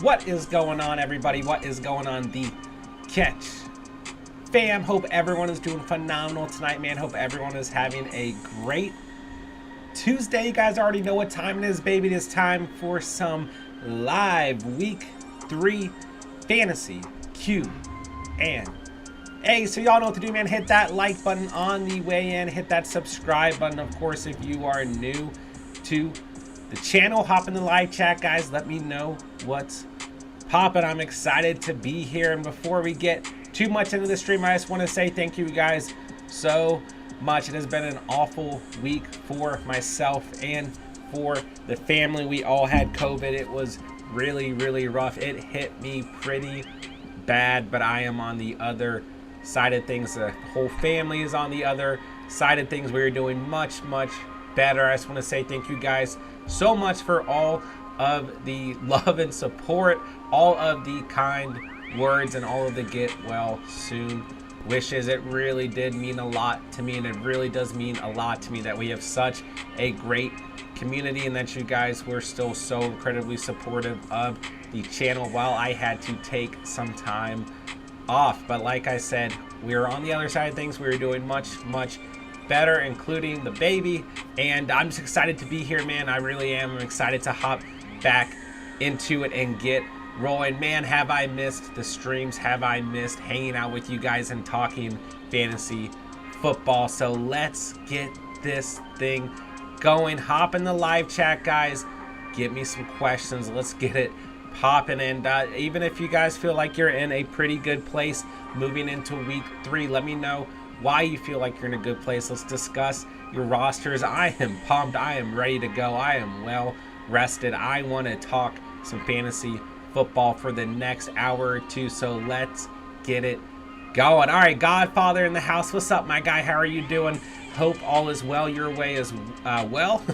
What is going on, everybody? What is going on, the Catch fam? Hope everyone is doing phenomenal tonight, man. Hope everyone is having a great Tuesday. You guys already know what time it is, baby. It is time for some live week 3 fantasy Q&A. So y'all know what to do, man. Hit that like button on the way in. Hit that subscribe button, of course, if you are new to the channel. Hop in the live chat, guys. Let me know what's popping. I'm excited to be here. And before we get too much into the stream, I just want to say thank you guys so much. It has been an awful week for myself and for the family. We all had COVID. It was really, really rough. It hit me pretty bad, but I am on the other side of things. The whole family is on the other side of things. We're doing much, much better. I just want to say thank you guys so much for all of the love and support, all of the kind words, and all of the get well soon wishes. It really did mean a lot to me, and it really does mean a lot to me that we have such a great community and that you guys were still so incredibly supportive of the channel while I had to take some time off. But like I said, we're on the other side of things. We're doing much, much better, including the baby, and I'm just excited to be here, man. I really am. I'm excited to hop back into it and get rolling. Man, have I missed the streams? Have I missed hanging out with you guys and talking fantasy football? So let's get this thing going. Hop in the live chat, guys. Give me some questions. Let's get it popping. And even if you guys feel like you're in a pretty good place moving into week 3, let me know why you feel like you're in a good place. Let's discuss your rosters. I am pumped. I am ready to go. I am well rested. I want to talk some fantasy football for the next hour or two, so let's get it going. All right, Godfather in the house. What's up, my guy? How are you doing? Hope all is well your way as well.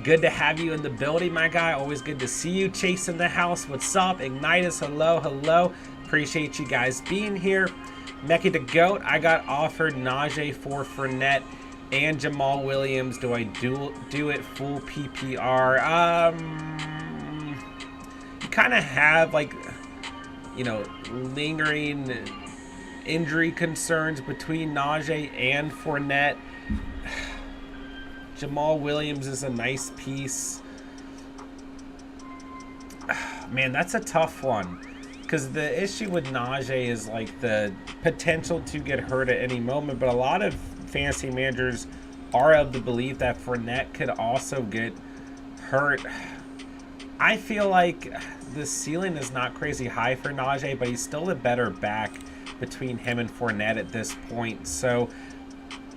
Good to have you in the building, my guy. Always good to see you. Chase in the house. What's up? Ignitus, hello, hello. Appreciate you guys being here. Mecky the GOAT, I got offered Najee for Fournette and Jamal Williams. Do I do it full PPR? You kind of have, like, you know, lingering injury concerns between Najee and Fournette. Jamal Williams is a nice piece. Man, that's a tough one. Because the issue with Najee is like the potential to get hurt at any moment, but a lot of fantasy managers are of the belief that Fournette could also get hurt. I feel like the ceiling is not crazy high for Najee, but he's still a better back between him and Fournette at this point. So,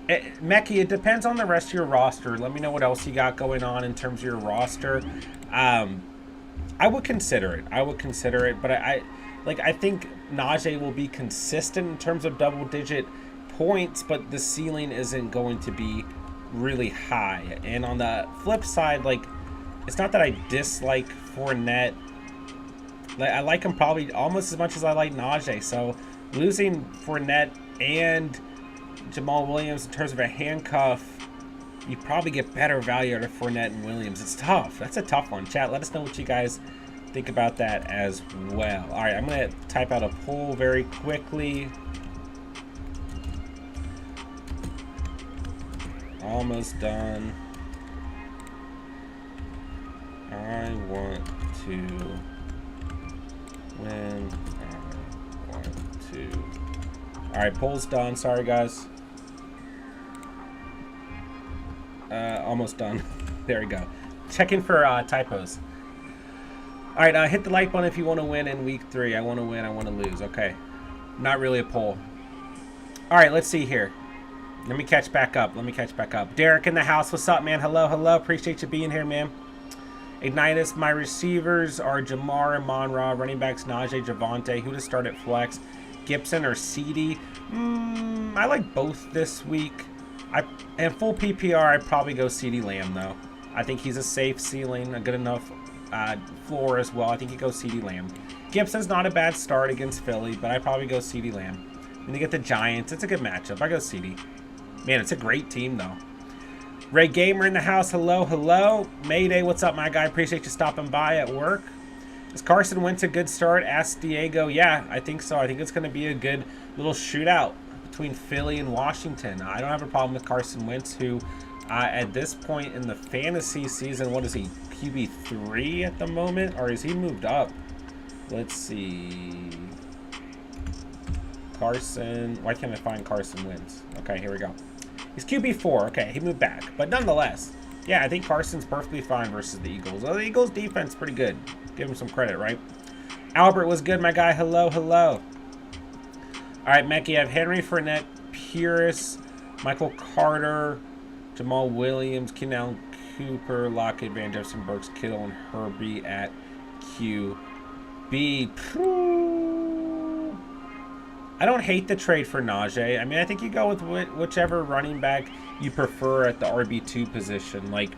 Mecky, it depends on the rest of your roster. Let me know what else you got going on in terms of your roster. I would consider it. But I think Najee will be consistent in terms of double-digit points, but the ceiling isn't going to be really high. And on the flip side, like, it's not that I dislike Fournette. Like, I like him probably almost as much as I like Najee. So losing Fournette and Jamal Williams in terms of a handcuff, you probably get better value out of Fournette and Williams. It's tough. That's a tough one. Chat, let us know what you guys think about that as well. All right, I'm going to type out a poll very quickly. Almost done. I want to win. I want to. All right, poll's done. Sorry, guys. Almost done. There we go. Checking for typos. All right, hit the like button if you want to win in week 3. I want to win. I want to lose. Okay. Not really a poll. All right, let's see here. Let me catch back up. Derek in the house. What's up, man? Hello, hello. Appreciate you being here, man. Ignitus, my receivers are Jamar and Monra. Running backs, Najee, Javonte. Who to start at flex? Gibson or CD? I like both this week. And full PPR, I'd probably go CD Lamb, though. I think he's a safe ceiling, a good enough floor as well. I think you go CD Lamb. Gibson's not a bad start against Philly, but I'd probably go CD Lamb. Then you get the Giants. It's a good matchup. I go CD. Man, it's a great team, though. Ray Gamer in the house. Hello, hello. Mayday, what's up, my guy? Appreciate you stopping by at work. Is Carson Wentz a good start? Asked Diego. Yeah, I think so. I think it's going to be a good little shootout between Philly and Washington. I don't have a problem with Carson Wentz, who at this point in the fantasy season, what is he, QB3 at the moment? Or is he moved up? Let's see. Carson. Why can't I find Carson Wentz? Okay, here we go. He's QB4. Okay, he moved back. But nonetheless, yeah, I think Carson's perfectly fine versus the Eagles. Well, the Eagles' defense pretty good. Give him some credit, right? Albert was good, my guy. Hello, hello. All right, Mekhi, I have Henry, Fournette, Pierce, Michael Carter, Jamal Williams, Keenan Cooper, Lockett, Van Jefferson, Burks, Kittle, and Herbie at QB. I don't hate the trade for Najee. I mean, I think you go with whichever running back you prefer at the RB2 position. Like,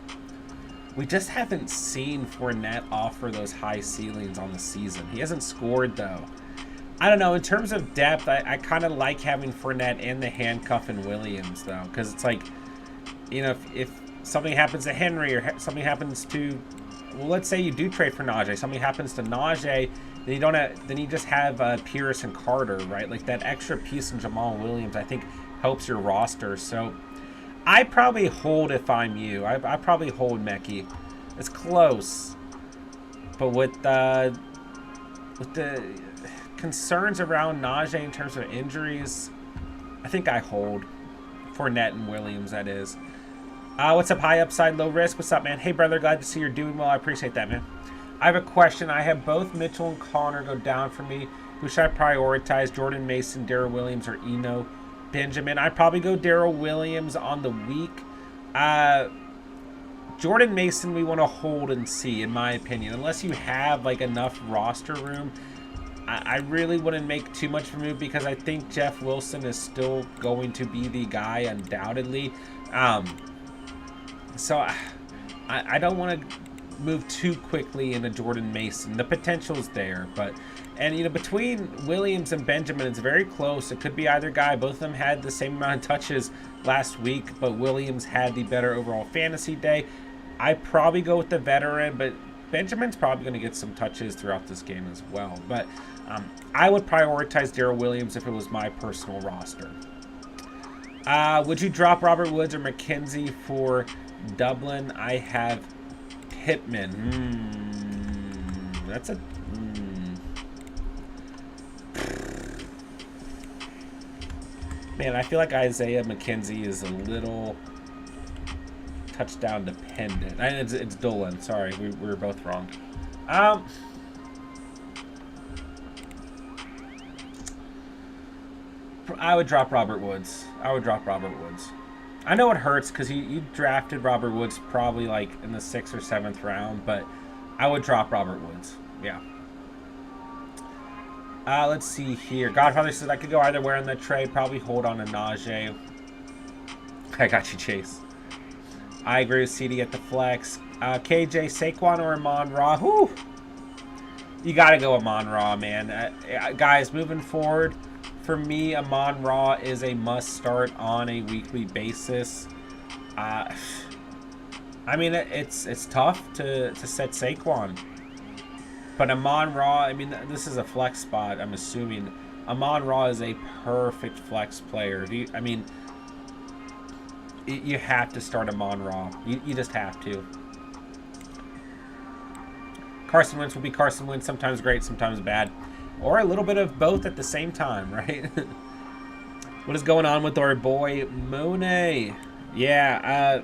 we just haven't seen Fournette offer those high ceilings on the season. He hasn't scored, though. I don't know. In terms of depth, I kind of like having Fournette and the handcuff and Williams, though. Because it's like, you know, if something happens to Henry or something happens to, well, let's say you do trade for Najee. Something happens to Najee, then you don't have, then you just have Pierce and Carter, right? Like that extra piece in Jamal Williams, I think, helps your roster. So I probably hold if I'm you. I probably hold Mekhi. It's close, but with the concerns around Najee in terms of injuries, I think I hold Fournette and Williams. That is. What's up? High upside, low risk. What's up, man? Hey, brother. Glad to see you're doing well. I appreciate that, man. I have a question. I have both Mitchell and Connor go down for me. Who should I prioritize? Jordan Mason, Darrell Williams, or Eno Benjamin? I'd probably go Darrell Williams on the week. Jordan Mason we want to hold and see, in my opinion. Unless you have like enough roster room, I really wouldn't make too much of a move because I think Jeff Wilson is still going to be the guy undoubtedly. So I don't want to move too quickly into Jordan Mason. The potential's there, but you know, between Williams and Benjamin, it's very close. It could be either guy. Both of them had the same amount of touches last week, but Williams had the better overall fantasy day. I probably go with the veteran, but Benjamin's probably going to get some touches throughout this game as well. But I would prioritize Darrell Williams if it was my personal roster. Would you drop Robert Woods or McKenzie for Dublin? I have Pittman. That's a... Man, I feel like Isaiah McKenzie is a little touchdown dependent. It's Dolan. Sorry, we were both wrong. I would drop Robert Woods. I know it hurts because you drafted Robert Woods probably like in the 6th or 7th round, but I would drop Robert Woods. Yeah. Let's see here. Godfather says I could go either way in the trade. Probably hold on to Najee. I got you, Chase. I agree with CD at the flex. KJ, Saquon or Amon-Ra? Whew. You got to go Amon-Ra, man. Guys, moving forward, for me, Amon-Ra is a must start on a weekly basis. I mean, it's tough to set Saquon. But Amon-Ra, I mean, this is a flex spot, I'm assuming. Amon-Ra is a perfect flex player. You have to start Amon-Ra. You just have to. Carson Wentz will be Carson Wentz, sometimes great, sometimes bad. Or a little bit of both at the same time, right? What is going on with our boy Monet? Yeah,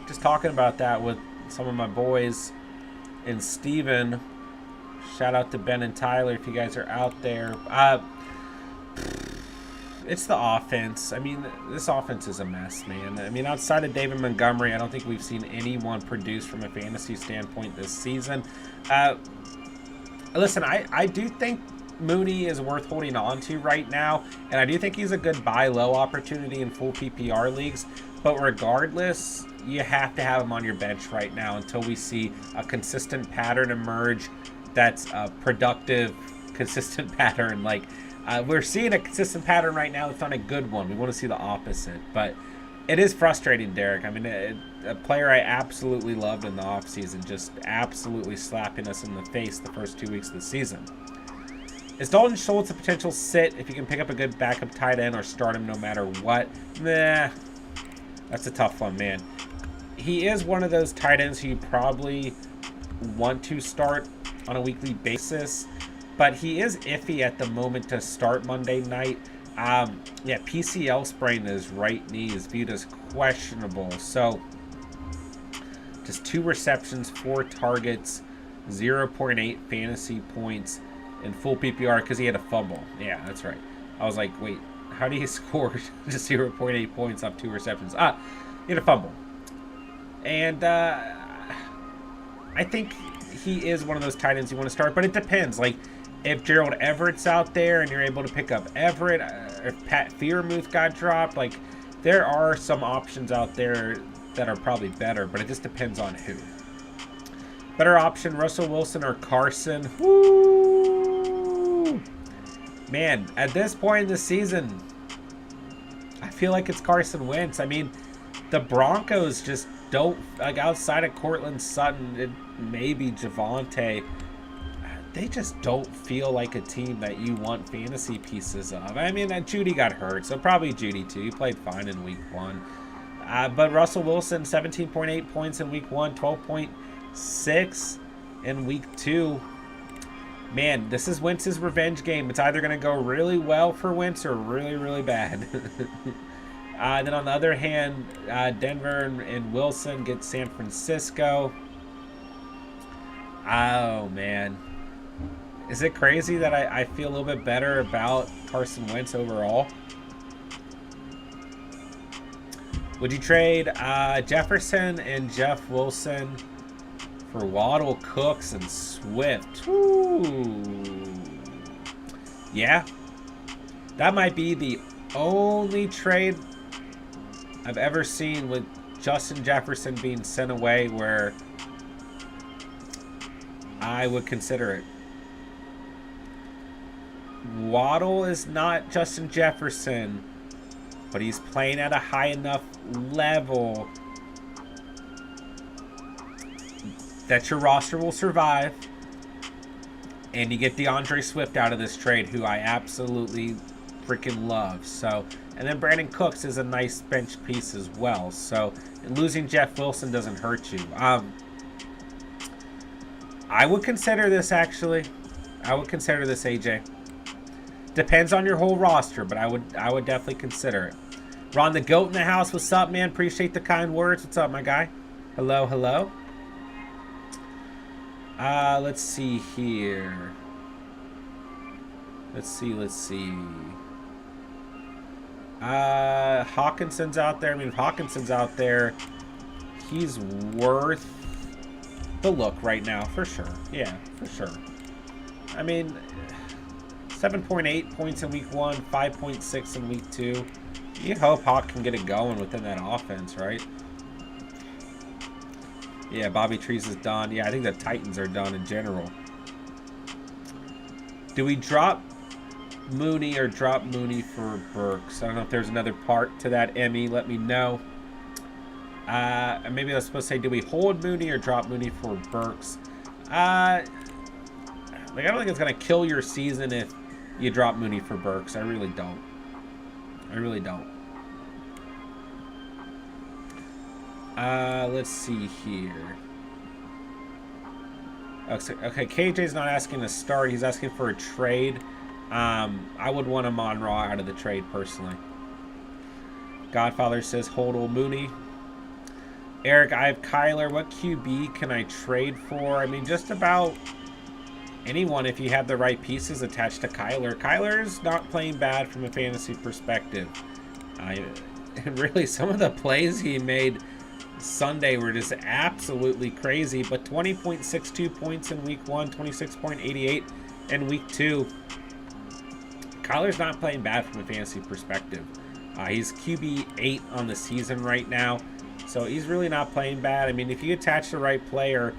just talking about that with some of my boys and Steven. Shout out to Ben and Tyler if you guys are out there. It's the offense. I mean, this offense is a mess, man. I mean, outside of David Montgomery, I don't think we've seen anyone produce from a fantasy standpoint this season. Listen, I do think Mooney is worth holding on to right now, and I do think he's a good buy low opportunity in full PPR leagues. But regardless, you have to have him on your bench right now until we see a consistent pattern emerge that's a productive, consistent pattern. Like, we're seeing a consistent pattern right now that's not a good one. We want to see the opposite. But it is frustrating, Derek. I mean, a player I absolutely loved in the offseason, just absolutely slapping us in the face the first 2 weeks of the season. Is Dalton Schultz a potential sit if you can pick up a good backup tight end or start him no matter what? Nah, that's a tough one, man. He is one of those tight ends who you probably want to start on a weekly basis, but he is iffy at the moment to start Monday night. Yeah, PCL sprain in his right knee is viewed as questionable. So, just 2 receptions, 4 targets, 0.8 fantasy points in full PPR because he had a fumble. Yeah, that's right. I was like, wait, how do you score just 0.8 points off 2 receptions? He had a fumble. And I think he is one of those tight ends you want to start, but it depends. Like, if Gerald Everett's out there and you're able to pick up Everett, if Pat Freiermuth got dropped, like, there are some options out there that are probably better, but it just depends on who. Better option, Russell Wilson or Carson? Woo! Man, at this point in the season, I feel like it's Carson Wentz. I mean, the Broncos just don't, like, outside of Cortland Sutton, maybe Javonte, they just don't feel like a team that you want fantasy pieces of. I mean, Judy got hurt, so probably Judy too. He played fine in week 1. But Russell Wilson, 17.8 points in week 1, 12.6 in week 2. Man, this is Wentz's revenge game. It's either going to go really well for Wentz or really, really bad. Then on the other hand, Denver and Wilson get San Francisco. Oh, man. Is it crazy that I feel a little bit better about Carson Wentz overall? Would you trade Jefferson and Jeff Wilson for Waddle, Cooks, and Swift? Ooh. Yeah. That might be the only trade I've ever seen with Justin Jefferson being sent away where I would consider it. Waddle is not Justin Jefferson, but he's playing at a high enough level that your roster will survive, and you get DeAndre Swift out of this trade, who I absolutely freaking love. So, and then Brandon Cooks is a nice bench piece as well. So, and losing Jeff Wilson doesn't hurt you. I would consider this, actually. I would consider this, AJ. Depends on your whole roster, but I would definitely consider it. Ron the Goat in the house. What's up, man? Appreciate the kind words. What's up, my guy? Hello, hello. Let's see here. Let's see. Hawkinson's out there. I mean, if Hawkinson's out there, he's worth the look right now, for sure. Yeah, for sure. I mean, 7.8 points in week 1, 5.6 in week 2. You hope Hawk can get it going within that offense, right? Yeah, Bobby Trees is done. Yeah, I think the Titans are done in general. Do we drop Mooney or drop Mooney for Burks? I don't know if there's another part to that, Emmy. Let me know. Maybe I was supposed to say, do we hold Mooney or drop Mooney for Burks? I don't think it's going to kill your season if you drop Mooney for Burks. I really don't. Let's see here. Okay, KJ's not asking to start. He's asking for a trade. I would want Amon-Ra out of the trade, personally. Godfather says, hold old Mooney. Eric, I have Kyler. What QB can I trade for? I mean, just about anyone if you have the right pieces attached to Kyler. Kyler's not playing bad from a fantasy perspective. And really, some of the plays he made Sunday were just absolutely crazy. But 20.62 points in week 1, 26.88 in week 2. Kyler's not playing bad from a fantasy perspective. He's QB 8 on the season right now. So he's really not playing bad. I mean, if you attach the right player,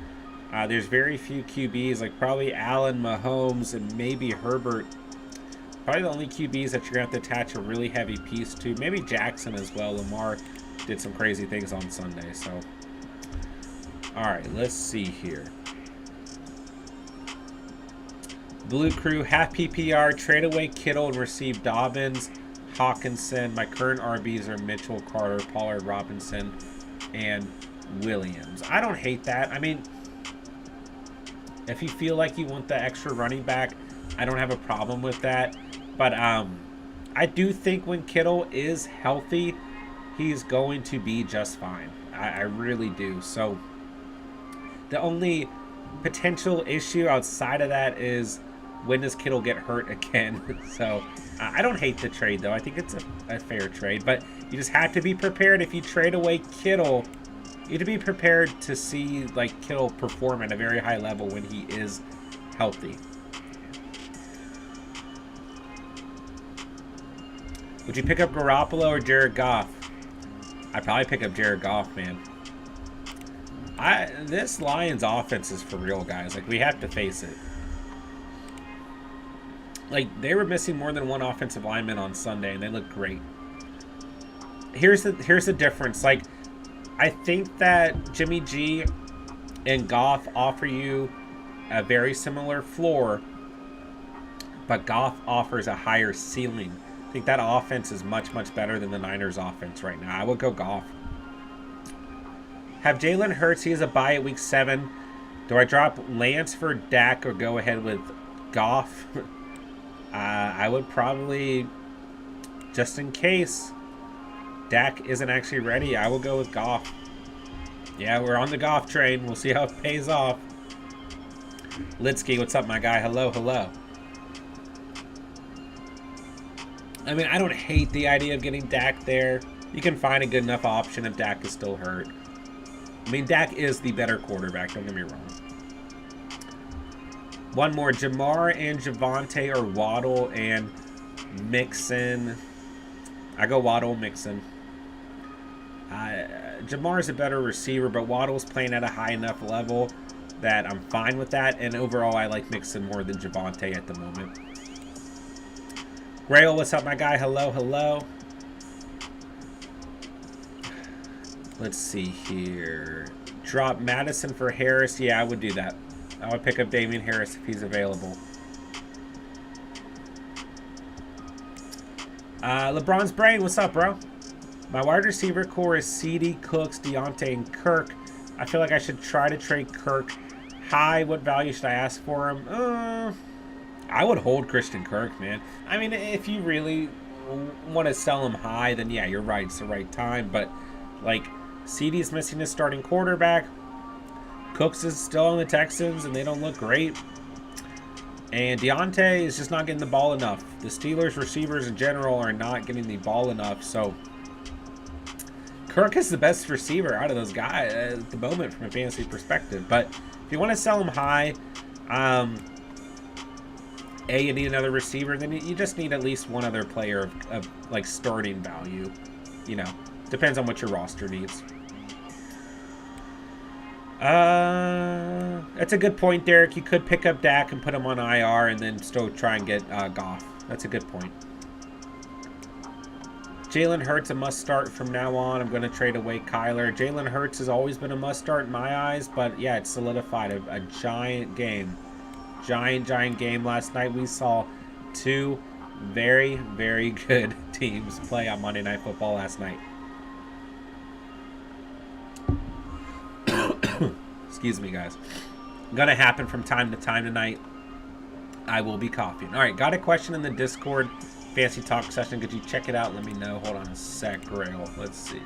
there's very few QBs, like probably Allen, Mahomes, and maybe Herbert. Probably the only QBs that you're going to have to attach a really heavy piece to. Maybe Jackson as well. Lamar did some crazy things on Sunday. So, all right, let's see here. Blue Crew, half PPR, trade away Kittle and receive Dobbins, Hawkinson. My current RBs are Mitchell, Carter, Pollard, Robinson, and Williams. I don't hate that. I mean, if you feel like you want the extra running back, I don't have a problem with that. But I do think when Kittle is healthy, he's going to be just fine. I really do. So the only potential issue outside of that is, when does Kittle get hurt again? So I don't hate the trade, though. I think it's a fair trade. But you just have to be prepared. If you trade away Kittle, you have to be prepared to see like Kittle perform at a very high level when he is healthy. Would you pick up Garoppolo or Jared Goff? I'd probably pick up Jared Goff, man. This Lions offense is for real, guys. Like, we have to face it. Like, they were missing more than one offensive lineman on Sunday, and they looked great. Here's the difference. Like, I think that Jimmy G and Goff offer you a very similar floor, but Goff offers a higher ceiling. I think that offense is much, much better than the Niners offense right now. I would go Goff. Have Jalen Hurts. He has a bye at week 7. Do I drop Lance for Dak or go ahead with Goff? I would probably, just in case Dak isn't actually ready, I will go with Goff. Yeah, we're on the Goff train. We'll see how it pays off. Litsky, what's up, my guy? Hello, hello. I mean, I don't hate the idea of getting Dak there. You can find a good enough option if Dak is still hurt. I mean, Dak is the better quarterback, don't get me wrong. One more, Jamar and Javonte or Waddle and Mixon. I go Waddle, Mixon. Jamar's a better receiver, but Waddle's playing at a high enough level that I'm fine with that. And overall, I like Mixon more than Javonte at the moment. Grail, what's up, my guy? Hello, hello. Let's see here. Drop Madison for Harris. Yeah, I would do that. I would pick up Damian Harris if he's available. LeBron's brain, what's up, bro? My wide receiver core is CD, Cooks, Deontay, and Kirk. I feel like I should try to trade Kirk high. What value should I ask for him? I would hold Christian Kirk, man. I mean, if you really want to sell him high, then yeah, you're right. It's the right time. But, like, CD's missing his starting quarterback. Cooks is still on the Texans, and they don't look great. And Deontay is just not getting the ball enough. The Steelers receivers in general are not getting the ball enough. So, Kirk is the best receiver out of those guys at the moment from a fantasy perspective. But if you want to sell him high, you need another receiver, then you just need at least one other player of like starting value. You know, depends on what your roster needs. That's a good point, Derek. You could pick up Dak and put him on IR and then still try and get Goff. That's a good point. Jalen Hurts a must start from now on. I'm going to trade away Kyler. Jalen Hurts has always been a must start in my eyes, but yeah, it solidified a giant game. Giant game last night. We saw two very, very good teams play on Monday Night Football last night. Excuse me, guys. Gonna happen from time to time tonight. I will be coughing. All right, got a question in the Discord Fancy Talk session. Could you check it out? Let me know. Hold on a sec, Grail. Let's see.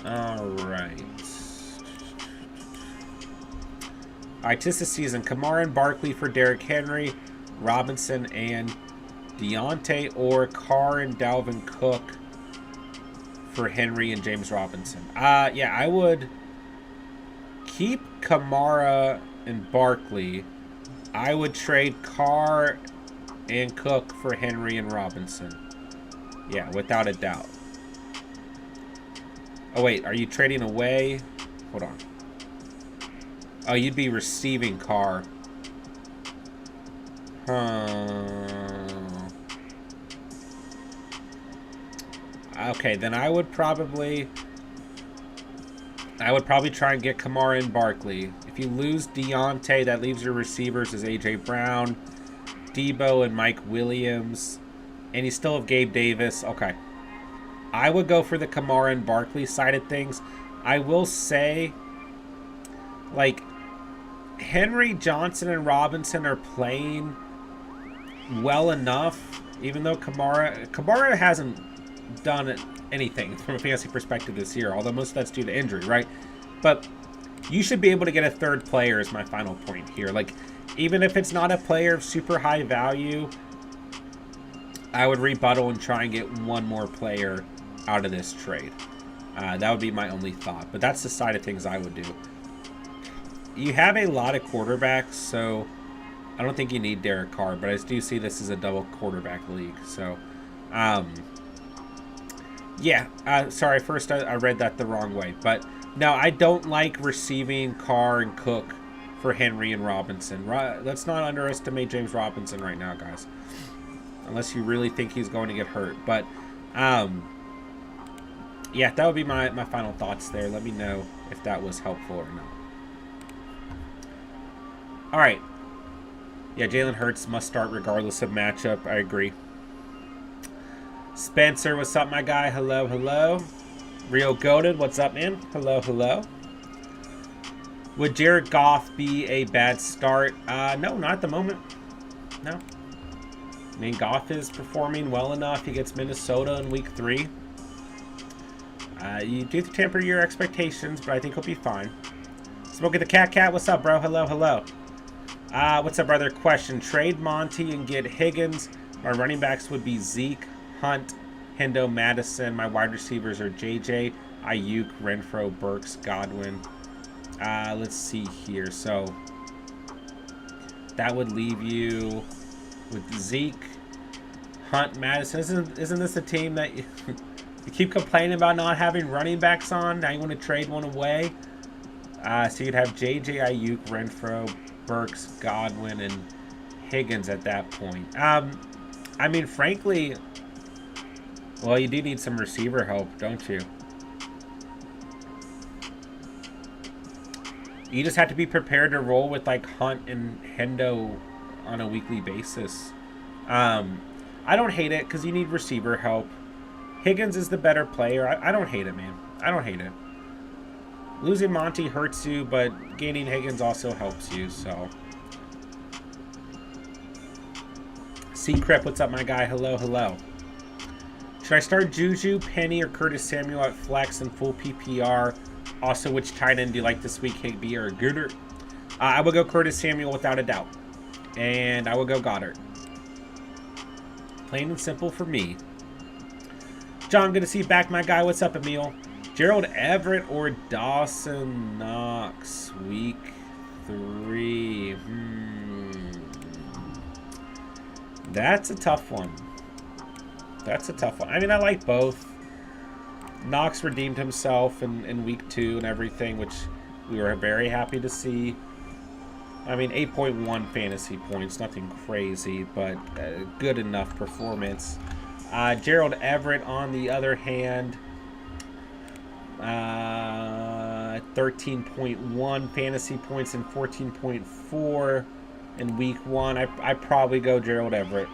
All right. All right, 'tis the season. Kamara and Barkley for Derrick Henry, Robinson and Deontay, or Carr and Dalvin Cook for Henry and James Robinson. Yeah, I would keep Kamara and Barkley. I would trade Carr and Cook for Henry and Robinson. Yeah, without a doubt. Oh, wait, are you trading away? Hold on. Oh, you'd be receiving Carr. Okay, then I would probably try and get Kamara and Barkley. If you lose Deontay, that leaves your receivers as A.J. Brown, Debo, and Mike Williams. And you still have Gabe Davis. Okay. I would go for the Kamara and Barkley side of things. I will say, like, Henry, Johnson, and Robinson are playing well enough, even though Kamara hasn't done anything from a fantasy perspective this year, although most of that's due to injury, right? But you should be able to get a third player is my final point here. Like, even if it's not a player of super high value, I would rebuttal and try and get one more player out of this trade. That would be my only thought. But that's the side of things I would do. You have a lot of quarterbacks, so I don't think you need Derek Carr. But I do see this as a double quarterback league. So, yeah. Sorry, first I read that the wrong way. But no, I don't like receiving Carr and Cook for Henry and Robinson. Let's not underestimate James Robinson right now, guys. Unless you really think he's going to get hurt. But, yeah, that would be my final thoughts there. Let me know if that was helpful or not. All right. Yeah, Jalen Hurts must start regardless of matchup. I agree. Spencer, what's up, my guy? Hello, hello. Real Goated, what's up, man? Hello, hello. Would Jared Goff be a bad start? No, not at the moment. No. I mean, Goff is performing well enough. He gets Minnesota in week 3. You do have to temper your expectations, but I think he'll be fine. Smoking the Cat, what's up, bro? Hello, hello. What's up, brother? Question. Trade Monty and get Higgins. My running backs would be Zeke, Hunt, Hendo, Madison. My wide receivers are JJ, Ayuk, Renfro, Burks, Godwin. Let's see here. So that would leave you with Zeke, Hunt, Madison. Isn't this a team that you keep complaining about not having running backs on? Now you want to trade one away? So you'd have JJ, Ayuk, Renfro, Burks, Godwin, and Higgins at that point. I mean, frankly, well, you do need some receiver help, don't you? You just have to be prepared to roll with, like, Hunt and Hendo on a weekly basis. I don't hate it because you need receiver help. Higgins is the better player. I don't hate it, man. I don't hate it. Losing Monty hurts you, but gaining Higgins also helps you, so. C-Crip, what's up, my guy? Hello, hello. Should I start Juju, Penny, or Curtis Samuel at flex and full PPR? Also, which tight end do you like this week, Higbee or Goddard? I would go Curtis Samuel without a doubt. And I would go Goddard. Plain and simple for me. John, good to see you back, my guy. What's up, Emil? Gerald Everett or Dawson Knox, week 3. That's a tough one. That's a tough one. I mean, I like both. Knox redeemed himself in week 2 and everything, which we were very happy to see. I mean, 8.1 fantasy points, nothing crazy, but good enough performance. Gerald Everett, on the other hand, 13.1 fantasy points and 14.4 in week 1. I probably go Gerald Everett.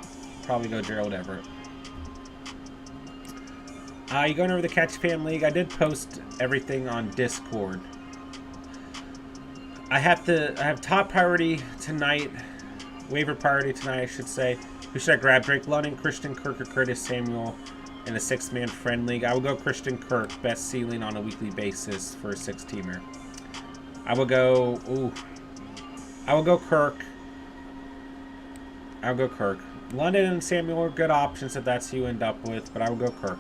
You going over the Catch Fan League? I did post everything on Discord. I have top priority tonight, waiver priority tonight, I should say. Who should I grab? Drake London, Christian Kirk, or Curtis Samuel in a 6-man friend league? I will go Christian Kirk, best ceiling on a weekly basis for a 6-teamer. I will go Kirk. London and Samuel are good options if that's who you end up with, but I will go Kirk.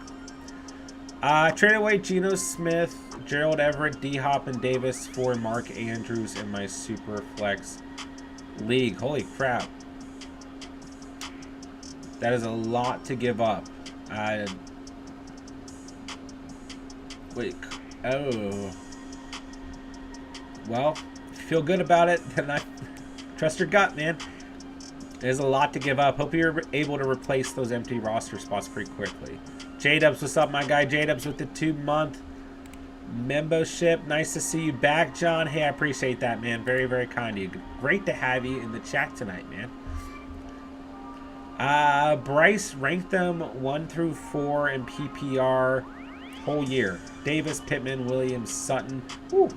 Trade away Geno Smith, Gerald Everett, D-Hop, and Davis for Mark Andrews in my Super Flex League. Holy crap. That is a lot to give up. Wait. Oh. Well, if you feel good about it, then I trust your gut, man. There's a lot to give up. Hope you're able to replace those empty roster spots pretty quickly. J-Dubs, what's up, my guy? J-Dubs with the 2-month membership. Nice to see you back, John. Hey, I appreciate that, man. Very, very kind of you. Great to have you in the chat tonight, man. Bryce, ranked them 1 through 4 in PPR whole year. Davis, Pittman, Williams, Sutton. Woo.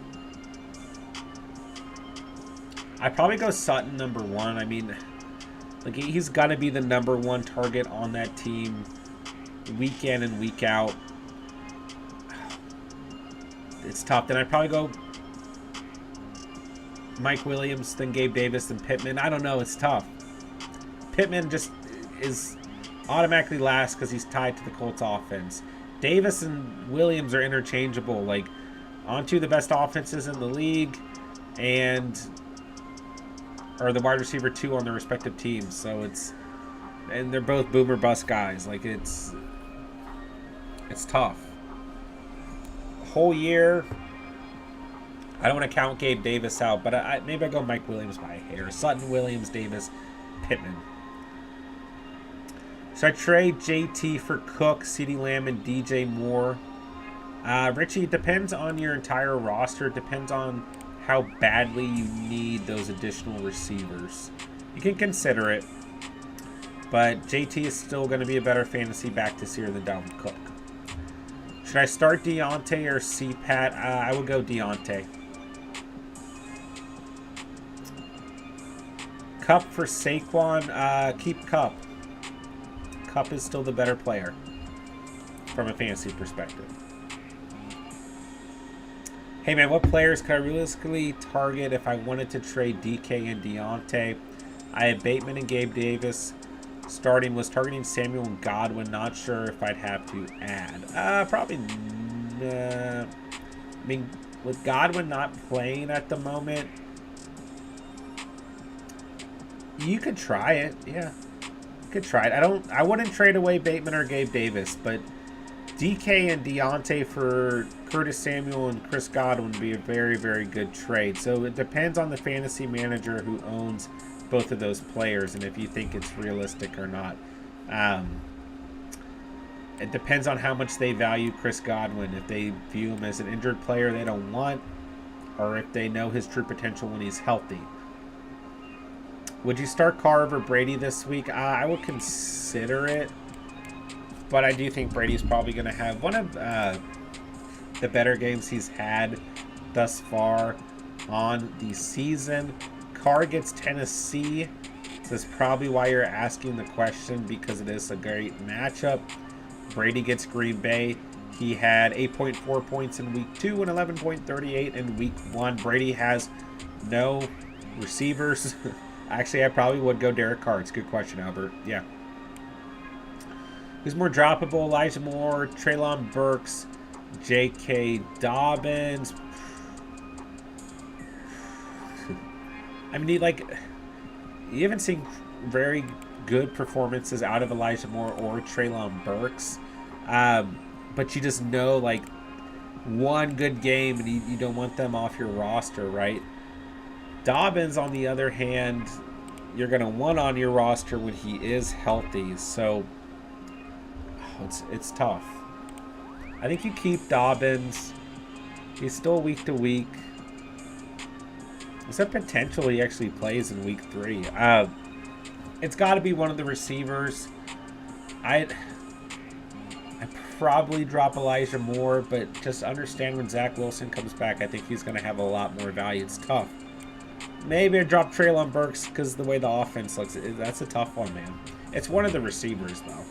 I'd probably go Sutton number 1. I mean, like, he's got to be the number 1 target on that team week in and week out. It's tough. Then I'd probably go Mike Williams, then Gabe Davis, then Pittman. I don't know. It's tough. Pittman just is automatically last because he's tied to the Colts offense. Davis and Williams are interchangeable. Like, onto the best offenses in the league and are the wide receiver 2 on their respective teams. So and they're both boomer bust guys. Like, it's tough. Whole year, I don't want to count Gabe Davis out, but maybe I go Mike Williams by a hair. Sutton, Williams, Davis, Pittman. Should I trade JT for Cook, CeeDee Lamb, and DJ Moore? Richie, it depends on your entire roster. It depends on how badly you need those additional receivers. You can consider it, but JT is still going to be a better fantasy back this year than Dalvin Cook. Should I start Deontay or CPAT? I would go Deontay. Cup for Saquon. Keep Cup. Cup is still the better player from a fantasy perspective. Hey man, what players could I realistically target if I wanted to trade DK and Deontay? I had Bateman and Gabe Davis. Starting was targeting Samuel and Godwin. Not sure if I'd have to add. Probably. I mean, with Godwin not playing at the moment, you could try it. Yeah, you could try it. I wouldn't trade away Bateman or Gabe Davis, but DK and Deontay for Curtis Samuel and Chris Godwin would be a very, very good trade. So it depends on the fantasy manager who owns both of those players and if you think it's realistic or not. It depends on how much they value Chris Godwin. If they view him as an injured player they don't want, or if they know his true potential when he's healthy. Would you start Carr over Brady this week? I would consider it, but I do think Brady's probably going to have one of the better games he's had thus far on the season. Carr gets Tennessee. So that's probably why you're asking the question, because it is a great matchup. Brady gets Green Bay. He had 8.4 points in week 2 and 11.38 in week 1. Brady has no receivers. Actually, I probably would go Derek Carr. It's a good question, Albert. Yeah. Who's more droppable? Elijah Moore, Treylon Burks, J.K. Dobbins. I mean, you haven't seen very good performances out of Elijah Moore or Treylon Burks. But you just know, one good game and you don't want them off your roster, right? Dobbins, on the other hand, you're going to want on your roster when he is healthy. So, it's tough. I think you keep Dobbins. He's still week to week. There's a potential he actually plays in week 3. It's got to be one of the receivers. I'd probably drop Elijah Moore, but just understand when Zach Wilson comes back, I think he's going to have a lot more value. It's tough. Maybe I drop Treylon Burks because the way the offense looks. That's a tough one, man. It's one of the receivers, though.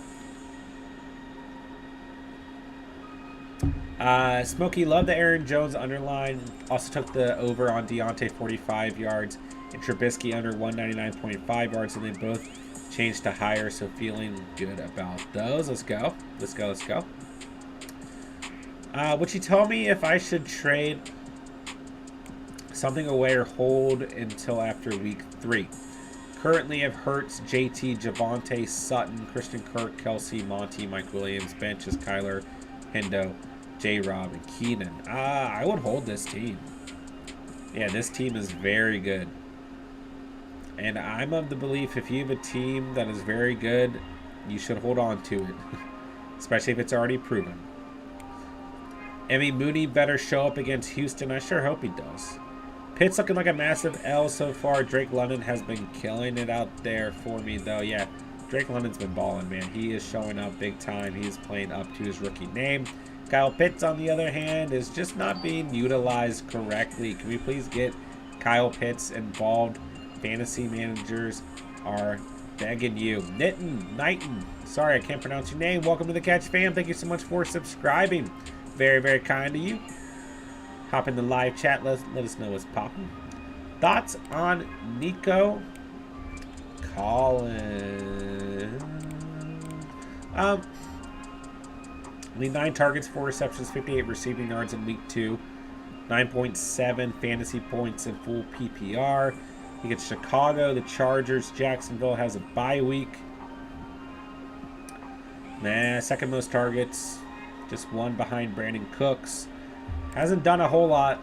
Smokey, love the Aaron Jones underline. Also took the over on Deontay 45 yards and Trubisky under 199.5 yards, and they both changed to higher, so feeling good about those. Let's go. Would you tell me if I should trade something away or hold until after week 3? Currently have Hurts, JT, Javonte, Sutton, Christian Kirk, Kelsey, Monty, Mike Williams, benches Kyler, Hendo, J-Rob, and Keenan. I would hold this team. Yeah, this team is very good. And I'm of the belief if you have a team that is very good, you should hold on to it, especially if it's already proven. Emmy Mooney better show up against Houston. I sure hope he does. Pitt's looking like a massive L so far. Drake London has been killing it out there for me, though. Yeah, Drake London's been balling, man. He is showing up big time. He is playing up to his rookie name. Kyle Pitts, on the other hand, is just not being utilized correctly. Can we please get Kyle Pitts involved? Fantasy managers are begging you. Knighton. Sorry, I can't pronounce your name. Welcome to the Catch fam. Thank you so much for subscribing. Very, very kind of you. Hop in the live chat. Let us know what's popping. Thoughts on Nico Collins? Only 9 targets, 4 receptions, 58 receiving yards in week 2. 9.7 fantasy points in full PPR. He gets Chicago, the Chargers. Jacksonville has a bye week. Second most targets. Just 1 behind Brandon Cooks. Hasn't done a whole lot.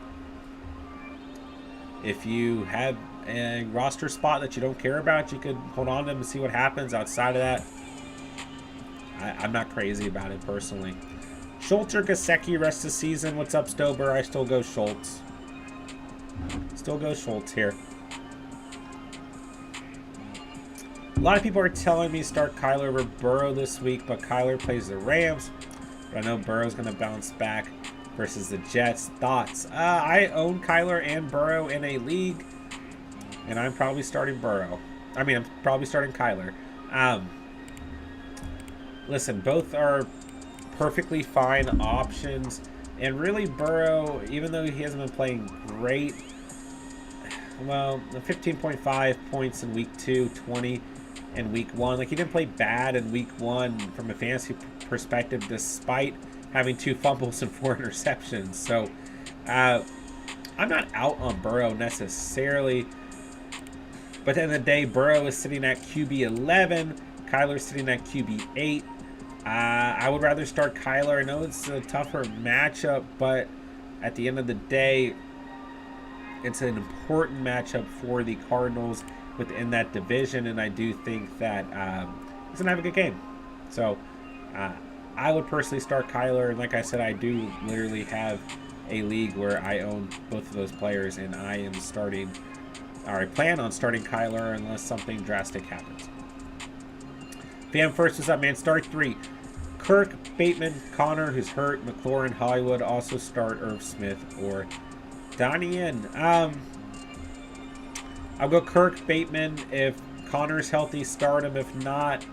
If you have a roster spot that you don't care about, you could hold on to them and see what happens. Outside of that, I'm not crazy about it personally. Schultz or Gesicki rest of the season. What's up, Stober? I still go Schultz. Still go Schultz here. A lot of people are telling me start Kyler over Burrow this week, but Kyler plays the Rams. But I know Burrow's going to bounce back versus the Jets. Thoughts? I own Kyler and Burrow in a league, and I'm probably starting Burrow. I'm probably starting Kyler. Listen, both are perfectly fine options, and really Burrow, even though he hasn't been playing great, well, 15.5 points in week 2, 20 in week 1. Like, he didn't play bad in week 1 from a fantasy perspective, despite having 2 fumbles and 4 interceptions. So I'm not out on Burrow necessarily, but at the end of the day, Burrow is sitting at QB 11, Kyler's sitting at QB 8. I would rather start Kyler. I know it's a tougher matchup, but at the end of the day, it's an important matchup for the Cardinals within that division, and I do think that he's going to have a good game. So I would personally start Kyler, and like I said, I do literally have a league where I own both of those players, and I am starting, or I plan on starting Kyler unless something drastic happens. Fam first, what's up, man? Start 3. Kirk, Bateman, Connor, who's hurt, McLaurin, Hollywood. Also start Irv Smith or Donnie Yen. I'll go Kirk, Bateman. If Connor's healthy, start him. If not,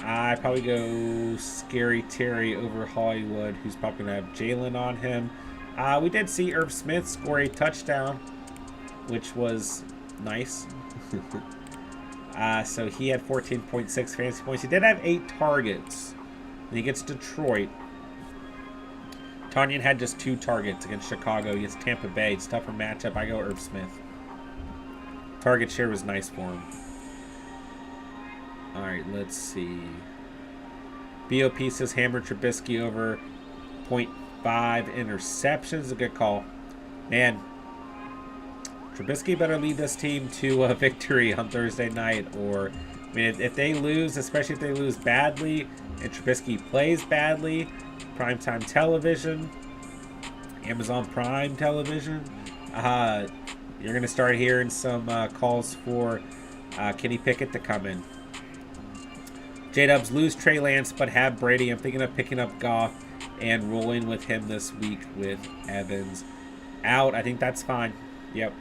I probably go Scary Terry over Hollywood, who's probably going to have Jalen on him. We did see Irv Smith score a touchdown, which was nice. So he had 14.6 fantasy points. He did have 8 targets. And he gets Detroit. Tanyan had just 2 targets against Chicago. He gets Tampa Bay. It's a tougher matchup. I go Irv Smith. Target share was nice for him. All right, let's see. BOP says Hammer Trubisky over 0.5 interceptions. A good call. Man, Trubisky better lead this team to a victory on Thursday night. Or, I mean, if they lose, especially if they lose badly, and Trubisky plays badly, primetime television, Amazon Prime television, you're going to start hearing some calls for Kenny Pickett to come in. J-Dubs lose Trey Lance, but have Brady. I'm thinking of picking up Goff and rolling with him this week with Evans out. I think that's fine. Yep.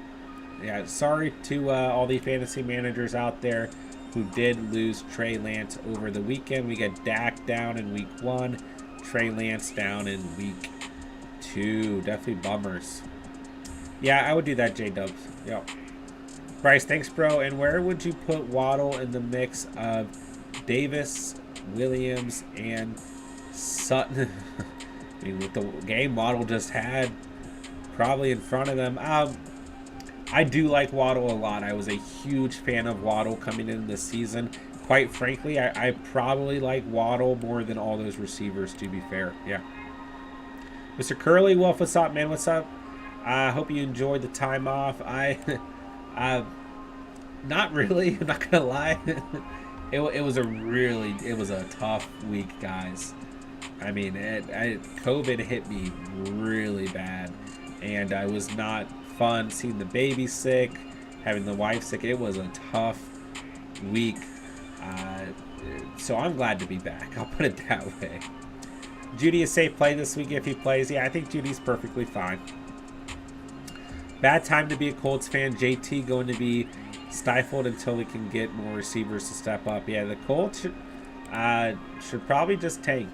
Yeah, sorry to all the fantasy managers out there who did lose Trey Lance over the weekend. We get Dak down in week 1, Trey Lance down in week 2. Definitely bummers. Yeah, I would do that, J-Dubs. Yep. Bryce, thanks, bro. And where would you put Waddle in the mix of Davis, Williams, and Sutton? I mean, with the game Waddle just had probably in front of them. I do like Waddle a lot. I was a huge fan of Waddle coming into the season. Quite frankly, I probably like Waddle more than all those receivers, to be fair. Yeah. Mr. Curly Wolf, what's up, man? What's up? I hope you enjoyed the time off. Not really. I'm not gonna lie. It was a tough week, guys. I mean, COVID hit me really bad, and I was not fun seeing the baby sick, having the wife sick. It was a tough week, so I'm glad to be back. I'll put it that way. Judy is safe play this week if he plays. Yeah, I think Judy's perfectly fine. Bad time to be a Colts fan. JT going to be stifled until we can get more receivers to step up. Yeah, the Colts should probably just tank.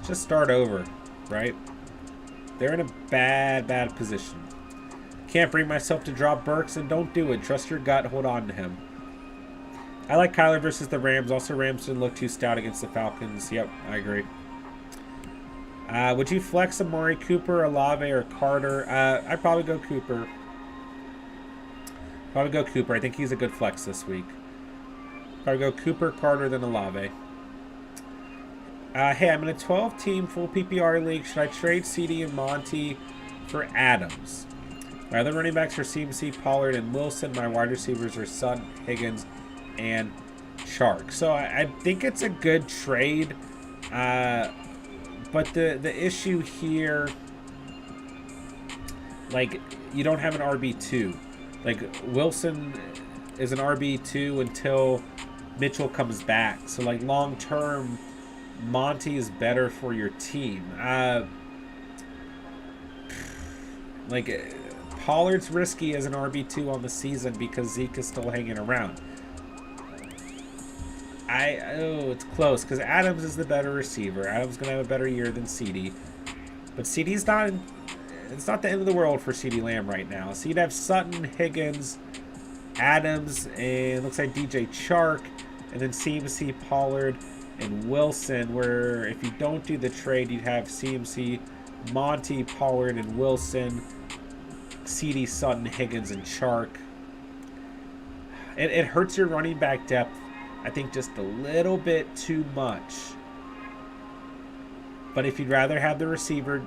Just start over, right? They're in a bad position. Can't bring myself to drop Burks, and don't do it. Trust your gut. Hold on to him. I like Kyler versus the Rams. Also, Rams didn't look too stout against the Falcons. Yep, I agree. Would you flex Amari Cooper, Olave, or Carter? I'd probably go Cooper. I think he's a good flex this week. Probably go Cooper, Carter, then Olave. Hey, I'm in a 12-team full PPR league. Should I trade CD and Monty for Adams? My other running backs are CMC, Pollard, and Wilson. My wide receivers are Sutton, Higgins, and Chark. So I think it's a good trade. But the issue here, like, you don't have an RB2. Like, Wilson is an RB2 until Mitchell comes back. So, like, long term, Monty is better for your team. Like, Pollard's risky as an RB2 on the season because Zeke is still hanging around. It's close because Adams is the better receiver. Adams going to have a better year than CD. But CD's not, it's not the end of the world for CD Lamb right now. So you'd have Sutton, Higgins, Adams, and looks like DJ Chark, and then CMC, Pollard, and Wilson, where if you don't do the trade, you'd have CMC, Monty, Pollard, and Wilson, CD, Sutton, Higgins, and Chark. It hurts your running back depth, I think, just a little bit too much. But if you'd rather have the receiver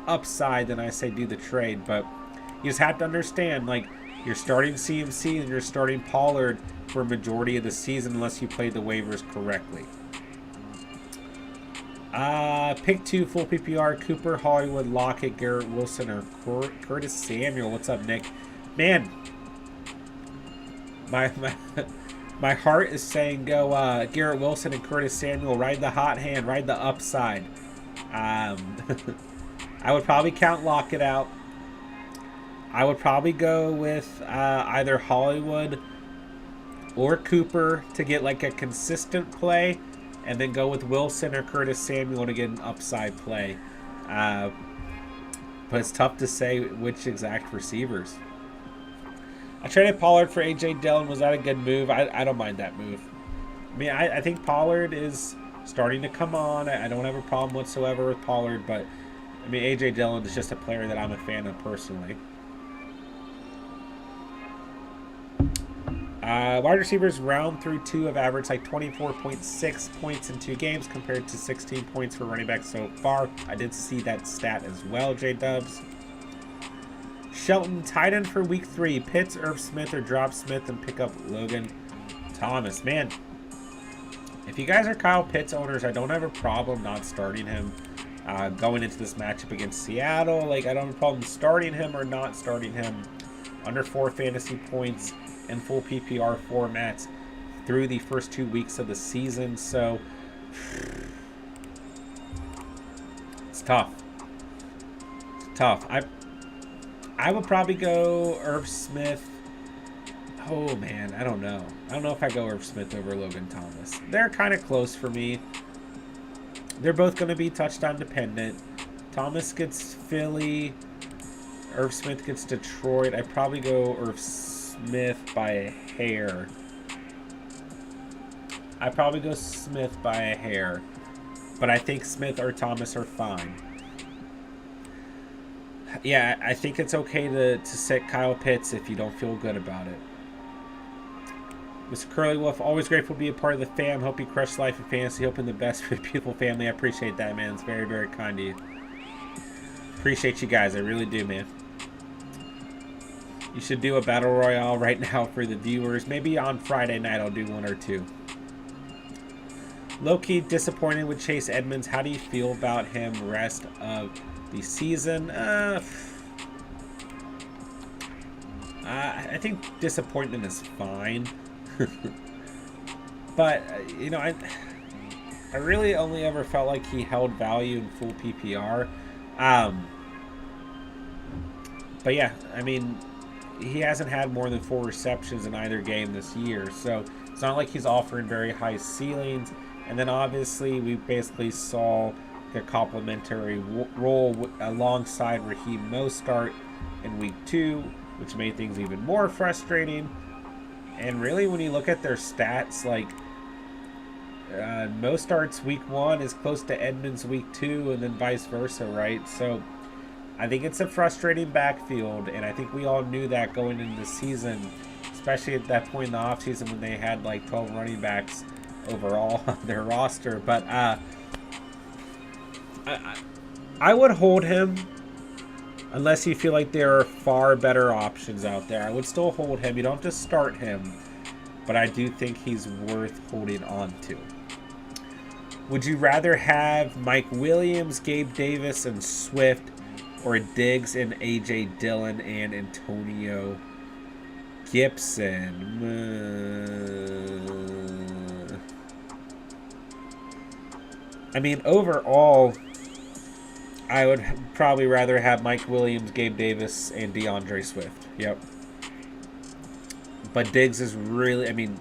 upside, then I say do the trade. But you just have to understand, like, you're starting CMC and you're starting Pollard for a majority of the season unless you play the waivers correctly. Pick 2 full PPR: Cooper, Hollywood, Lockett, Garrett Wilson, or Curtis Samuel. What's up, Nick? Man, my heart is saying go Garrett Wilson and Curtis Samuel. Ride the hot hand. Ride the upside. I would probably count Lockett out. I would probably go with either Hollywood or Cooper to get like a consistent play, and then go with Wilson or Curtis Samuel to get an upside play. But it's tough to say which exact receivers. I traded Pollard for A.J. Dillon. Was that a good move? I don't mind that move. I mean, I think Pollard is starting to come on. I don't have a problem whatsoever with Pollard, but I mean, A.J. Dillon is just a player that I'm a fan of personally. Wide receivers round through 2 have averaged like 24.6 points in 2 games compared to 16 points for running backs so far. I did see that stat as well, J-Dubs. Shelton, tight end for week 3. Pitts, Irv Smith, or drop Smith and pick up Logan Thomas. Man, if you guys are Kyle Pitts owners, I don't have a problem not starting him. Going into this matchup against Seattle, like, I don't have a problem starting him or not starting him. Under 4 fantasy points in full PPR formats through the first 2 weeks of the season. So it's tough. It's tough. I would probably go Irv Smith. Oh man, I don't know. I don't know if I go Irv Smith over Logan Thomas. They're kind of close for me. They're both going to be touchdown dependent. Thomas gets Philly. Irv Smith gets Detroit. I'd probably go Irv Smith by a hair. I'd probably go Smith by a hair. But I think Smith or Thomas are fine. Yeah, I think it's okay to sit Kyle Pitts if you don't feel good about it. Mr. Curly Wolf, always grateful to be a part of the fam. Hope you crush life and fantasy. Hoping the best for your beautiful family. I appreciate that, man. It's very, very kind of you. Appreciate you guys. I really do, man. You should do a battle royale right now for the viewers. Maybe on Friday night I'll do one or two. Low-key disappointed with Chase Edmonds. How do you feel about him rest of the season? I think disappointment is fine. But, you know, I really only ever felt like he held value in full PPR. But yeah, I mean, he hasn't had more than 4 receptions in either game this year. So it's not like he's offering very high ceilings. And then obviously we basically saw a complimentary role alongside Raheem Mostert in week 2, which made things even more frustrating. And really, when you look at their stats, like Mostert's week 1 is close to Edmonds' week 2, and then vice versa, right? So I think it's a frustrating backfield, and I think we all knew that going into the season, especially at that point in the offseason when they had like 12 running backs overall on their roster. But I would hold him unless you feel like there are far better options out there. I would still hold him. You don't have to start him, but I do think he's worth holding on to. Would you rather have Mike Williams, Gabe Davis, and Swift, or Diggs and A.J. Dillon and Antonio Gibson? I mean, overall, I would probably rather have Mike Williams, Gabe Davis, and DeAndre Swift. Yep. But Diggs is really, I mean,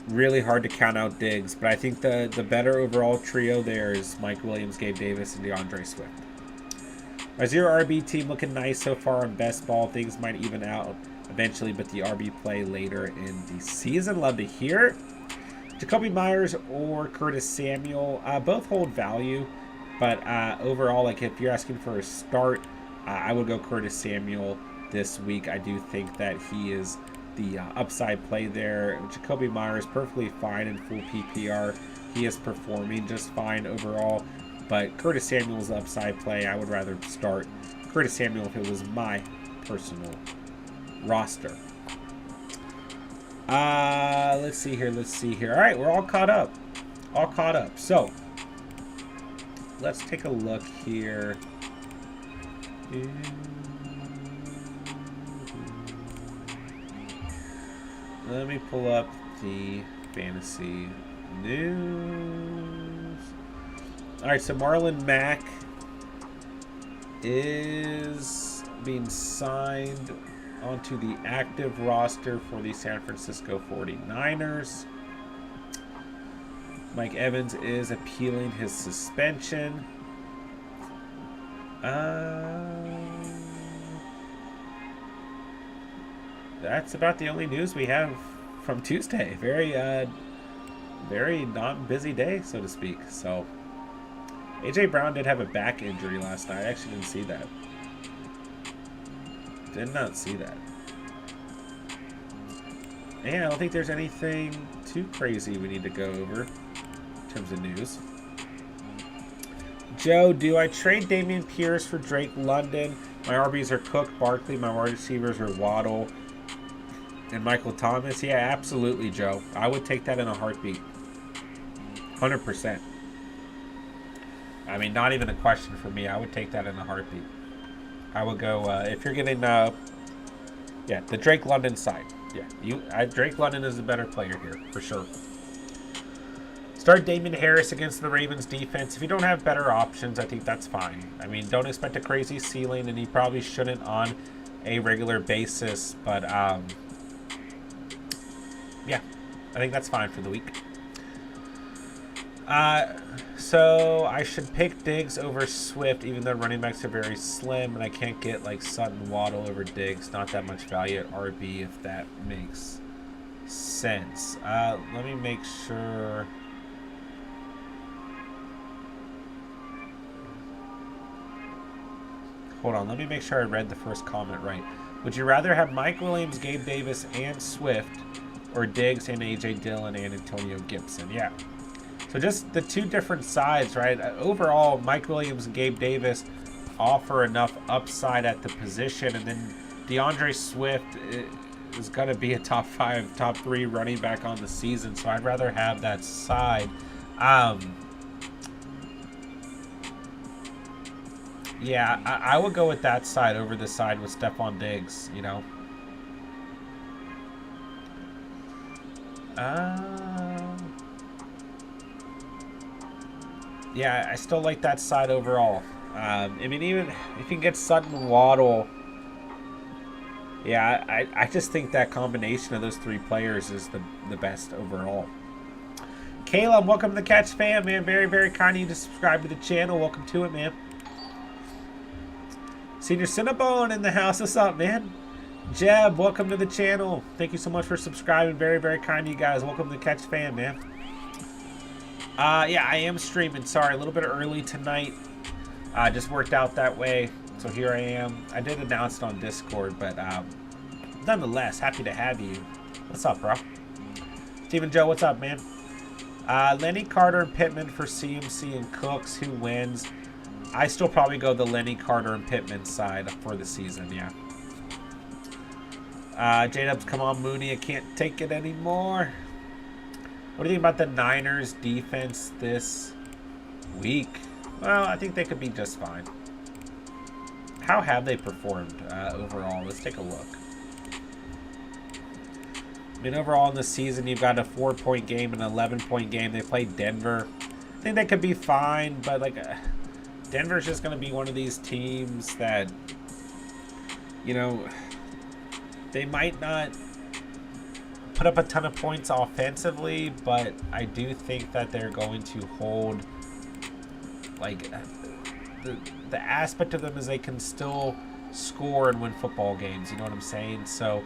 really hard to count out Diggs. But I think the better overall trio there is Mike Williams, Gabe Davis, and DeAndre Swift. My 0 RB team looking nice so far on best ball. Things might even out eventually, but the RB play later in the season. Love to hear it. Jacoby Myers or Curtis Samuel, both hold value. But overall, like if you're asking for a start, I would go Curtis Samuel this week. I do think that he is the upside play there. Jacoby Myers perfectly fine in full PPR. He is performing just fine overall. But Curtis Samuel's the upside play. I would rather start Curtis Samuel if it was my personal roster. Let's see here. All right, we're all caught up. So let's take a look here. Let me pull up the fantasy news. All right, so Marlon Mack is being signed onto the active roster for the San Francisco 49ers. Mike Evans is appealing his suspension. That's about the only news we have from Tuesday. Very not busy day, so to speak. So, A.J. Brown did have a back injury last night. I actually didn't see that. Did not see that. And I don't think there's anything too crazy we need to go over in terms of news. Joe, do I trade Dameon Pierce for Drake London? My RBs are Cook, Barkley. My wide receivers are Waddle and Michael Thomas. Yeah, absolutely, Joe. I would take that in a heartbeat. 100%. I mean, not even a question for me. I would take that in a heartbeat. I would go, if you're getting, the Drake London side. Yeah, Drake London is the better player here, for sure. Start Damien Harris against the Ravens defense. If you don't have better options, I think that's fine. I mean, don't expect a crazy ceiling, and he probably shouldn't on a regular basis. But, yeah, I think that's fine for the week. So I should pick Diggs over Swift, even though running backs are very slim, and I can't get like Sutton Waddle over Diggs. Not that much value at RB, if that makes sense. Let me make sure. Hold on, let me make sure I read the first comment right. Would you rather have Mike Williams, Gabe Davis, and Swift, or Diggs and A.J. Dillon and Antonio Gibson? Yeah. So just the two different sides, right? Overall, Mike Williams and Gabe Davis offer enough upside at the position, and then DeAndre Swift is going to be a top 5, top 3 running back on the season, so I'd rather have that side. Yeah, I would go with that side over the side with Stephon Diggs, you know. Yeah, I still like that side overall. I mean, even if you can get Sutton, Waddle, yeah, I just think that combination of those 3 players is the best overall. Caleb, welcome to the Catch fam, man. Very, very kind of you to subscribe to the channel. Welcome to it, man. Senior Cinnabone in the house. What's up, man? Jeb, welcome to the channel. Thank you so much for subscribing. Very, very kind of you guys. Welcome to the Catch fam, man. Yeah, I am streaming. Sorry, a little bit early tonight. Just worked out that way. So here I am. I did announce it on Discord, but nonetheless, happy to have you. What's up, bro? Steven Joe, what's up, man? Lenny Carter and Pittman for CMC and Cooks. Who wins? I still probably go the Lenny Carter and Pittman side for the season, yeah. J-Dubs, come on, Mooney. I can't take it anymore. What do you think about the Niners defense this week? Well, I think they could be just fine. How have they performed overall? Let's take a look. I mean, overall in the season, you've got a 4-point game and an 11-point game. They played Denver. I think they could be fine, but like Denver's just going to be one of these teams that, you know, they might not put up a ton of points offensively, but I do think that they're going to hold, like, the aspect of them is they can still score and win football games. You know what I'm saying? So,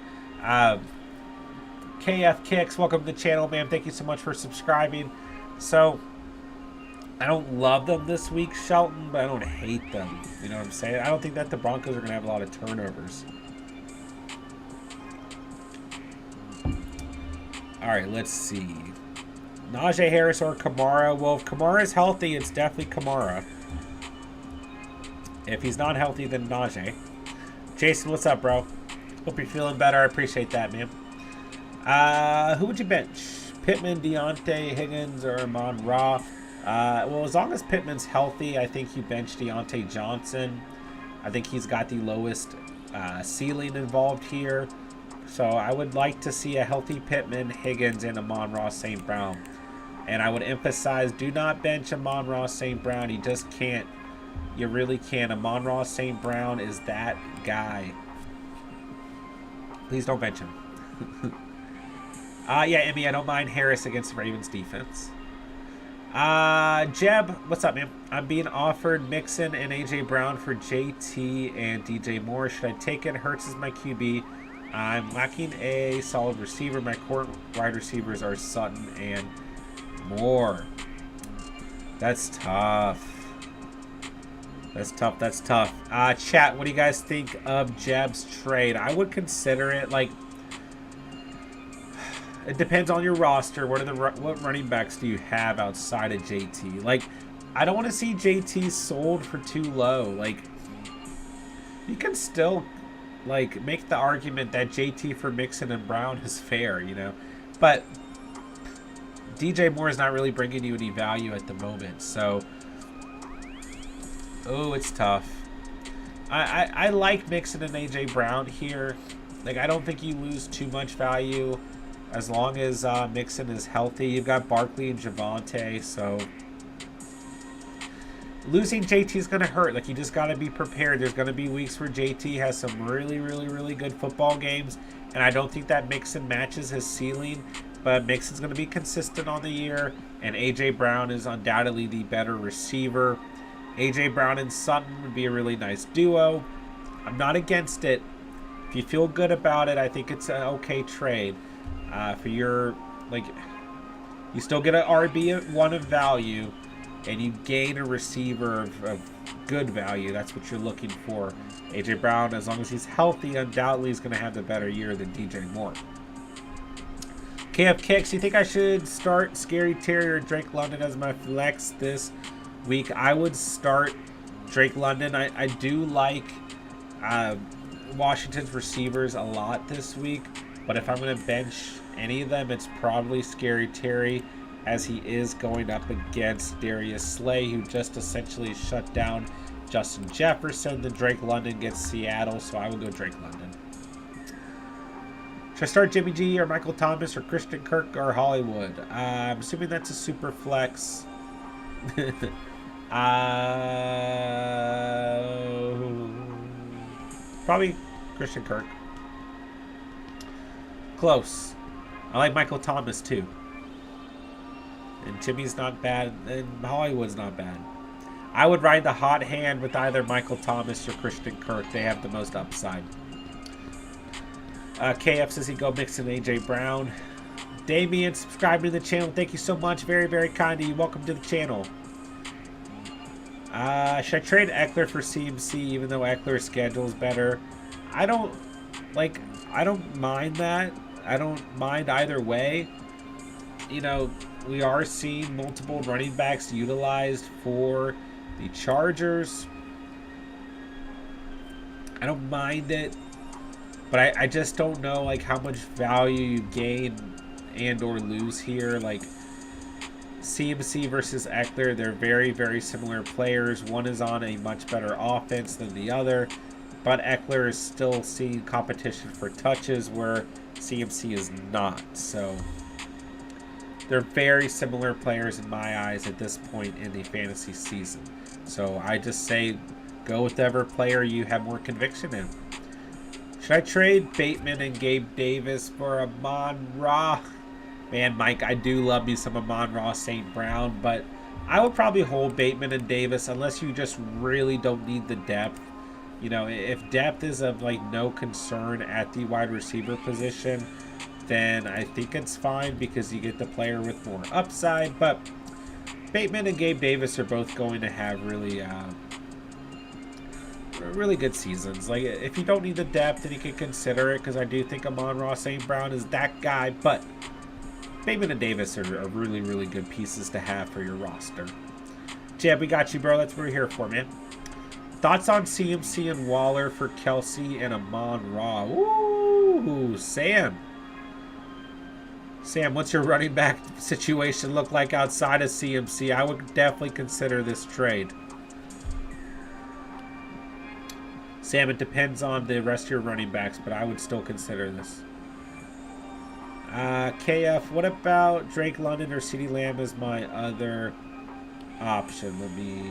KF Kicks, welcome to the channel, man. Thank you so much for subscribing. So, I don't love them this week, Shelton, but I don't hate them. You know what I'm saying? I don't think that the Broncos are going to have a lot of turnovers. All right, let's see. Najee Harris or Kamara? Well, if Kamara's healthy, it's definitely Kamara. If he's not healthy, then Najee. Jason, what's up, bro? Hope you're feeling better. I appreciate that, man. Who would you bench? Pittman, Deontay, Higgins, or Amon-Ra? Well, as long as Pittman's healthy, I think you bench Deontay Johnson. I think he's got the lowest ceiling involved here. So I would like to see a healthy Pittman, Higgins, and Amon-Ra St. Brown. And I would emphasize, do not bench Amon-Ra St. Brown. He just can't. You really can't. Amon-Ra St. Brown is that guy. Please don't bench him. Yeah, Emmy, I don't mind Harris against the Ravens defense. Jeb, what's up, man? I'm being offered Mixon and A.J. Brown for JT and DJ Moore. Should I take it? Hurts is my QB. I'm lacking a solid receiver. My core wide receivers are Sutton and Moore. That's tough. That's tough. That's tough. Chat, what do you guys think of Jeb's trade? I would consider it. Like, it depends on your roster. What running backs do you have outside of JT? Like, I don't want to see JT sold for too low. Like, you can still, like, make the argument that JT for Mixon and Brown is fair, you know. But DJ Moore is not really bringing you any value at the moment. So, oh, it's tough. I like Mixon and A.J. Brown here. Like, I don't think you lose too much value as long as Mixon is healthy. You've got Barkley and Javonte, so losing JT is going to hurt. Like, you just got to be prepared. There's going to be weeks where JT has some really, really, really good football games, and I don't think that Mixon matches his ceiling, but Mixon's going to be consistent on the year, and A.J. Brown is undoubtedly the better receiver. A.J. Brown and Sutton would be a really nice duo. I'm not against it. If you feel good about it, I think it's an okay trade. For your, like, you still get an RB1 of value, and you gain a receiver of good value. That's what you're looking for. A.J. Brown, as long as he's healthy, undoubtedly is going to have the better year than DJ Moore. KF Kicks, you think I should start Scary Terry or Drake London as my flex this week? I would start Drake London. I do like Washington's receivers a lot this week, but if I'm going to bench any of them, it's probably Scary Terry, as he is going up against Darius Slay, who just essentially shut down Justin Jefferson. Then Drake London gets Seattle, so I will go Drake London. Should I start Jimmy G or Michael Thomas or Christian Kirk or Hollywood? I'm assuming that's a super flex. Probably Christian Kirk. Close. I like Michael Thomas too. And Jimmy's not bad, and Hollywood's not bad. I would ride the hot hand with either Michael Thomas or Christian Kirk. They have the most upside. KF says he go Mixon and AJ Brown. Damien, subscribe to the channel. Thank you so much. Very, very kind of you. Welcome to the channel. Should I trade Eckler for CMC even though Eckler's schedule is better? I don't mind that. I don't mind either way. You know, we are seeing multiple running backs utilized for the Chargers. I don't mind it, but I just don't know like how much value you gain and or lose here. Like CMC versus Eckler, they're very, very similar players. One is on a much better offense than the other, but Eckler is still seeing competition for touches where CMC is not. So they're very similar players in my eyes at this point in the fantasy season. So I just say go with whatever player you have more conviction in. Should I trade Bateman and Gabe Davis for Amon-Ra? Man, Mike, I do love me some Amon-Ra St. Brown, but I would probably hold Bateman and Davis unless you just really don't need the depth. You know, if depth is of like no concern at the wide receiver position, then I think it's fine because you get the player with more upside. But Bateman and Gabe Davis are both going to have really good seasons. Like, if you don't need the depth, then you can consider it, because I do think Amon-Ra St. Brown is that guy. But Bateman and Davis are really, really good pieces to have for your roster. Jeb, we got you, bro. That's what we're here for, man. Thoughts on CMC and Waller for Kelsey and Amon-Ra? Ooh, Sam. Sam, what's your running back situation look like outside of CMC? I would definitely consider this trade. Sam, it depends on the rest of your running backs, but I would still consider this. KF, what about Drake London or CeeDee Lamb as my other option? Let me...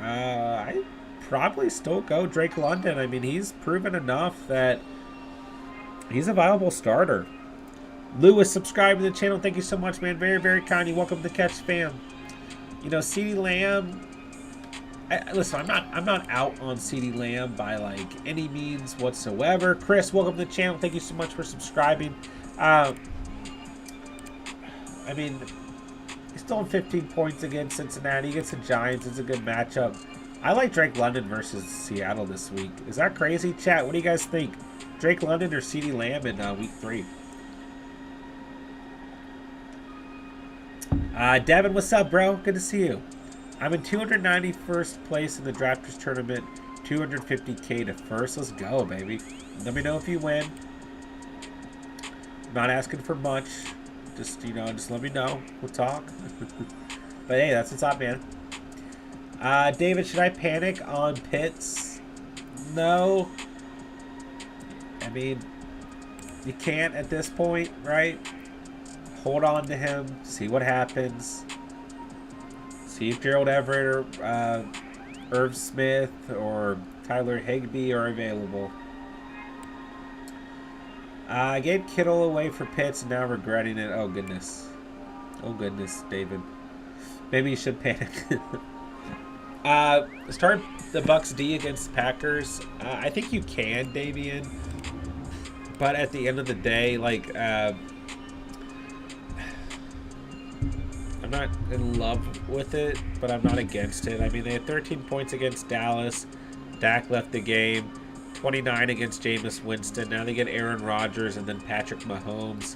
I'd probably still go Drake London. I mean, he's proven enough that he's a viable starter. Lewis, subscribe to the channel. Thank you so much, man. Very, very kind. Welcome to Catch Fam. You know, CeeDee Lamb... listen, I'm not out on CeeDee Lamb by like any means whatsoever. Chris, welcome to the channel. Thank you so much for subscribing. I mean, he's still in 15 points against Cincinnati. He gets the Giants. It's a good matchup. I like Drake London versus Seattle this week. Is that crazy, chat? What do you guys think? Drake London or CeeDee Lamb in week 3? Devin, what's up, bro? Good to see you. I'm in 291st place in the Drafters tournament, 250K to first. Let's go, baby. Let me know if you win. I'm not asking for much. Just, you know, just let me know. We'll talk. But hey, that's what's up, man. David, should I panic on Pitts? No. I mean, you can't at this point, right? Hold on to him. See what happens. See if Gerald Everett or Irv Smith or Tyler Higbee are available. I gave Kittle away for Pitts and now regretting it. Oh, goodness. Oh, goodness, David. Maybe you should panic. Start the Bucks D against the Packers. I think you can, Davian. But at the end of the day, like... I'm not in love with it, but I'm not against it. I mean, they had 13 points against Dallas. Dak left the game. 29 against Jameis Winston. Now they get Aaron Rodgers and then Patrick Mahomes.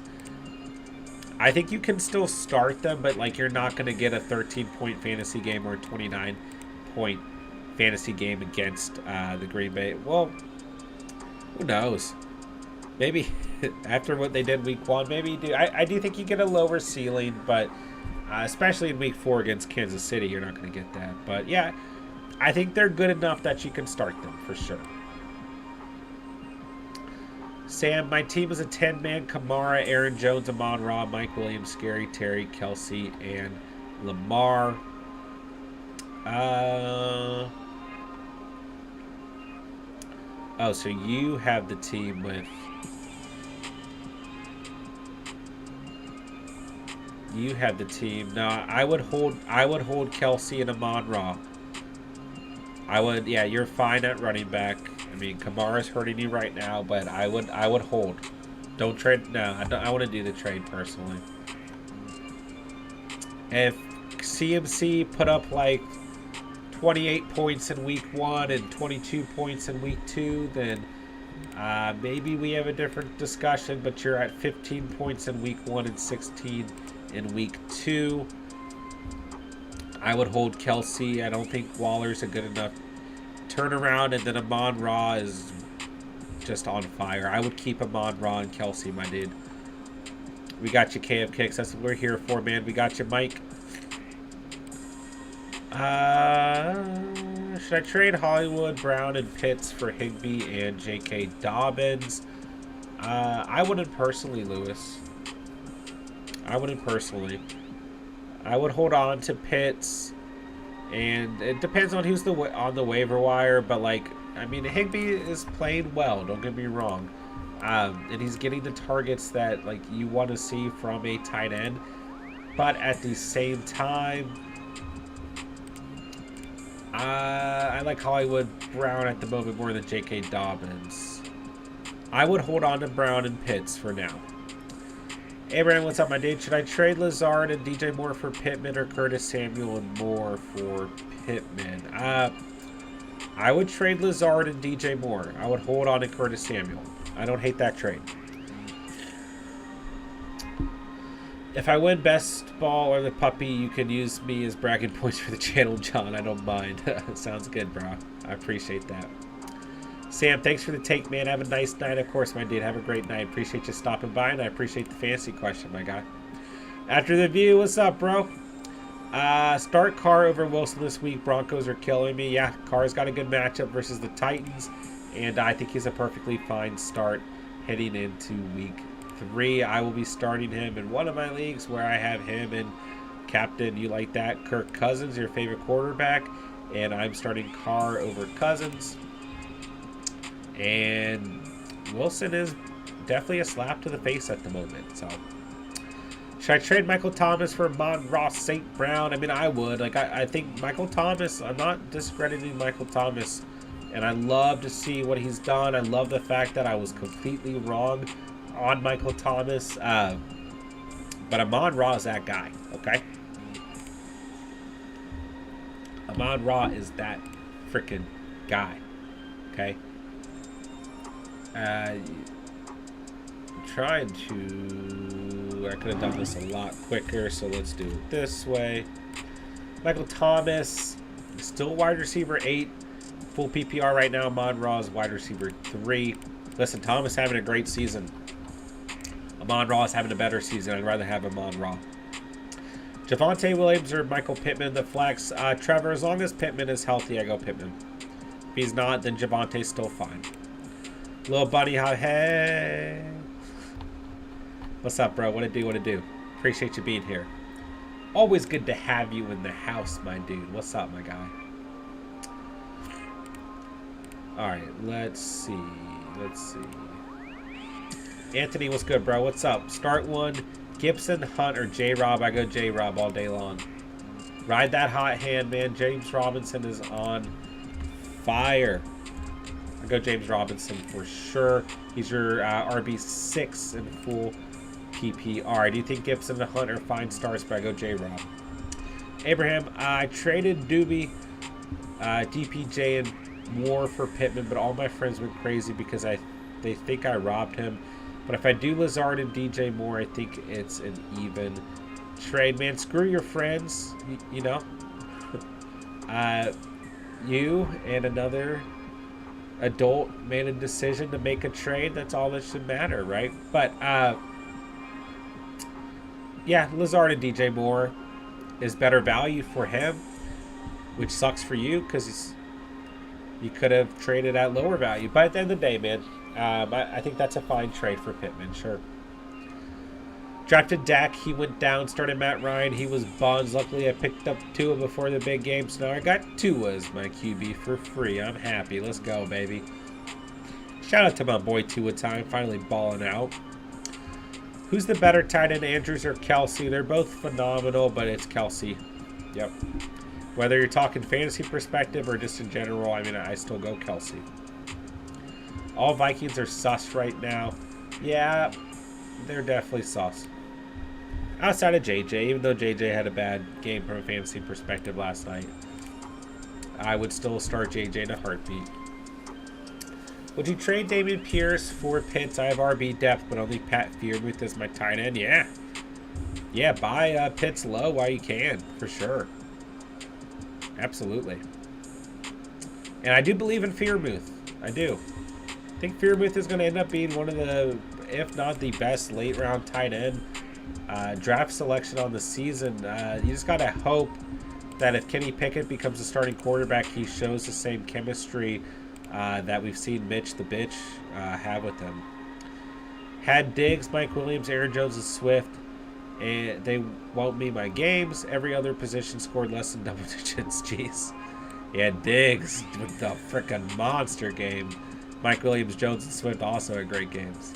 I think you can still start them, but like you're not going to get a 13-point fantasy game or a 29-point fantasy game against the Green Bay. Well, Who knows? Maybe after what they did week 1, maybe you do. I do think you get a lower ceiling, but especially in week 4 against Kansas City, you're not going to get that. But yeah, I think they're good enough that you can start them for sure. Sam, my team is a 10-man: Kamara, Aaron Jones, Amon-Ra, Mike Williams, Scary Terry, Kelsey, and Lamar. Oh, so you have the team with... You have the team. No, I would hold Kelsey and Amon-Ra. I would, yeah, you're fine at running back. I mean, Kamara's hurting you right now, but I would hold. Don't trade. No, I want to do the trade personally. If CMC put up like 28 points in week 1 and 22 points in week 2, then maybe we have a different discussion, but you're at 15 points in week 1 and 16 in week 2. I would hold Kelsey. I don't think Waller's a good enough turnaround, and then Amon-Ra is just on fire. I would keep Amon-Ra and Kelsey, my dude. We got you, KF Kicks. That's what we're here for, man. We got you, Mike. Should I trade Hollywood, Brown, and Pitts for Higbee and J.K. Dobbins? I wouldn't personally, Lewis. I wouldn't personally. I would hold on to Pitts, and it depends on who's on the waiver wire. But like, I mean, Higbee is playing well. Don't get me wrong, and he's getting the targets that like you want to see from a tight end. But at the same time, I like Hollywood Brown at the moment more than J.K. Dobbins. I would hold on to Brown and Pitts for now. Abraham, what's up, my dude? Should I trade Lazard and DJ Moore for Pittman, or Curtis Samuel and Moore for Pittman? I would trade Lazard and DJ Moore. I would hold on to Curtis Samuel. I don't hate that trade. If I win Best Ball or the Puppy, you can use me as bragging points for the channel, John. I don't mind. Sounds good, bro. I appreciate that. Sam, thanks for the take, man. Have a nice night. Of course, my dude. Have a great night. Appreciate you stopping by, and I appreciate the fancy question, my guy. After the view, what's up, bro? Start Carr over Wilson this week. Broncos are killing me. Yeah, Carr's got a good matchup versus the Titans, and I think he's a perfectly fine start heading into week 3. I will be starting him in one of my leagues where I have him and captain, you like that, Kirk Cousins, your favorite quarterback, and I'm starting Carr over Cousins. And Wilson is definitely a slap to the face at the moment. So, should I trade Michael Thomas for Amon-Ra St. Brown? I mean, I would. Like, I think Michael Thomas, I'm not discrediting Michael Thomas, and I love to see what he's done. I love the fact that I was completely wrong on Michael Thomas. But Amon-Ra is that guy, okay? Amon-Ra is that freaking guy, okay? Trying to... I could have done this a lot quicker, so let's do it this way. Michael Thomas, still wide receiver 8. Full PPR right now. Amon-Ra is wide receiver 3. Listen, Thomas having a great season. Amon-Ra is having a better season. I'd rather have Amon-Ra. Javonte Williams or Michael Pittman, the flex. Trevor, as long as Pittman is healthy, I go Pittman. If he's not, then Javonte's still fine. Little buddy, hey. What's up, bro? What it do, what it do? Appreciate you being here. Always good to have you in the house, my dude. What's up, my guy? Alright, let's see. Anthony, what's good, bro? What's up? Start one. Gibson, Hunt, or J-Rob. I go J-Rob all day long. Ride that hot hand, man. James Robinson is on fire. I go James Robinson for sure. He's your RB6 in full PPR. Do you think Gibson and Hunt are fine starts? But I go J-Rob. Abraham, I traded Doobie, DPJ, and Moore for Pittman, but all my friends went crazy because they think I robbed him. But if I do Lazard and DJ Moore, I think it's an even trade, man. Screw your friends, you know. You and another adult made a decision to make a trade. That's all that should matter, right? But yeah, Lazard and DJ Moore is better value for him, which sucks for you because you could have traded at lower value. But at the end of the day, man, I think that's a fine trade for Pittman, sure. Drafted Dak, he went down, started Matt Ryan, he was buns. Luckily, I picked up Tua before the big game, so now I got Tua as my QB for free. I'm happy. Let's go, baby. Shout out to my boy Tua Time, finally balling out. Who's the better tight end, Andrews or Kelsey? They're both phenomenal, but it's Kelsey. Yep. Whether you're talking fantasy perspective or just in general, I mean, I still go Kelsey. All Vikings are sus right now. Yeah, they're definitely sus. Outside of JJ, even though JJ had a bad game from a fantasy perspective last night, I would still start JJ in a heartbeat. Would you trade Dameon Pierce for Pitts? I have RB depth, but only Pat Freiermuth as my tight end. Yeah. Yeah, buy Pitts low while you can, for sure. Absolutely. And I do believe in Freiermuth. I do. I think Freiermuth is going to end up being one of the, if not the best late round tight end draft selection on the season. You just got to hope that if Kenny Pickett becomes a starting quarterback, he shows the same chemistry that we've seen Mitch the Bitch have with him. Had Diggs, Mike Williams, Aaron Jones, and Swift. And they won't be my games. Every other position scored less than double digits. Jeez. Yeah, Diggs with the freaking monster game. Mike Williams, Jones, and Swift also had great games.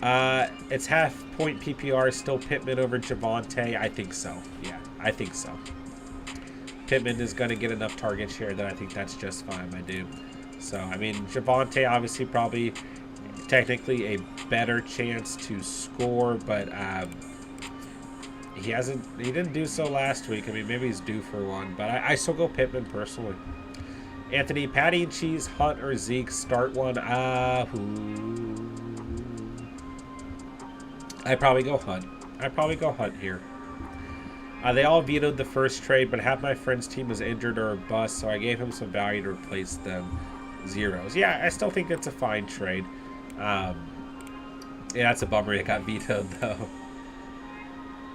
It's half-point PPR. Still Pittman over Javonte. I think so. Yeah, I think so. Pittman is going to get enough target share that I think that's just fine, my dude. So, I mean, Javonte obviously probably technically a better chance to score, but he didn't do so last week. I mean, maybe he's due for one, but I still go Pittman personally. Anthony, Patty and Cheese, Hunt or Zeke, start one. I probably go Hunt here. They all vetoed the first trade, but half my friend's team was injured or a bust, so I gave him some value to replace them. Zeros. Yeah, I still think it's a fine trade. Yeah, that's a bummer it got vetoed, though.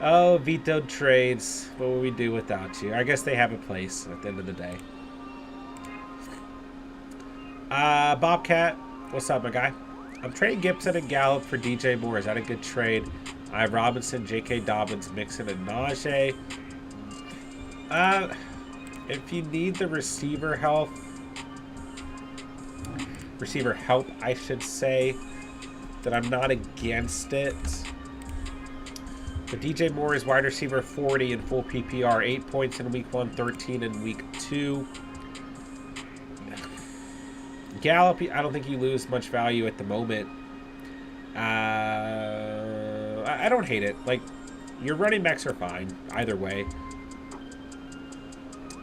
Oh, vetoed trades. What would we do without you? I guess they have a place at the end of the day. Bobcat, what's up, my guy? I'm trading Gibson and Gallup for DJ Moore. Is that a good trade? I have Robinson, J.K. Dobbins, Mixon, and Najee. If you need the receiver help, I should say, that I'm not against it. But DJ Moore is wide receiver 40 in full PPR, 8 points in week 1, 13 in week 2. Gallup, I don't think you lose much value at the moment. I don't hate it. Like, your running backs are fine either way.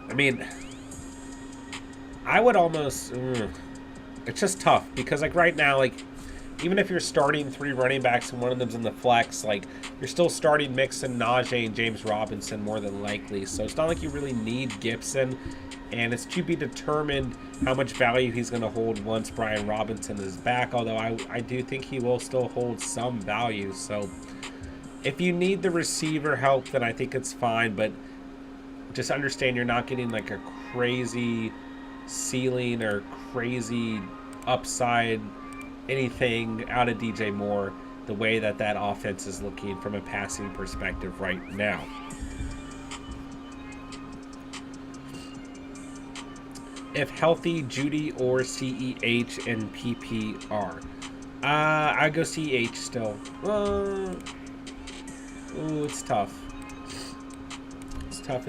I mean, I would almost... it's just tough because, like, right now, like, even if you're starting 3 running backs and one of them's in the flex, like, you're still starting Mixon, Najee, and James Robinson more than likely. So it's not like you really need Gibson, and it's to be determined how much value he's going to hold once Brian Robinson is back, although I do think he will still hold some value. So if you need the receiver help, then I think it's fine, but just understand you're not getting like a crazy ceiling or crazy upside anything out of DJ Moore the way that offense is looking from a passing perspective right now. If healthy, Judy or CEH and PPR. I go CEH still. Ooh, it's tough. It's tough.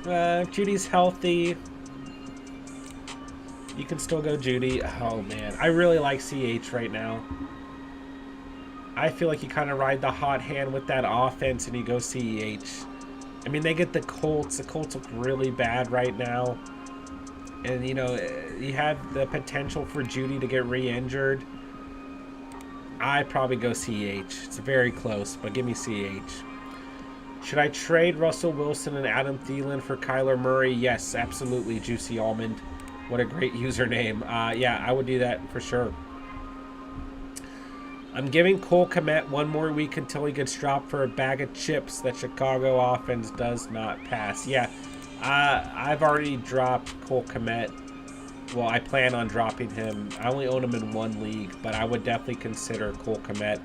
If Judy's healthy, you can still go Judy. Oh, man. I really like CH right now. I feel like you kind of ride the hot hand with that offense and you go CEH. I mean, they get the Colts. The Colts look really bad right now. And, you know, you have the potential for Judy to get re-injured. I'd probably go CEH. It's very close, but give me CEH. Should I trade Russell Wilson and Adam Thielen for Kyler Murray? Yes, absolutely, Juicy Almond. What a great username. Yeah, I would do that for sure. I'm giving Cole Kmet one more week until he gets dropped for a bag of chips that Chicago offense does not pass. Yeah, I've already dropped Cole Kmet. Well, I plan on dropping him. I only own him in one league, but I would definitely consider Cole Kmet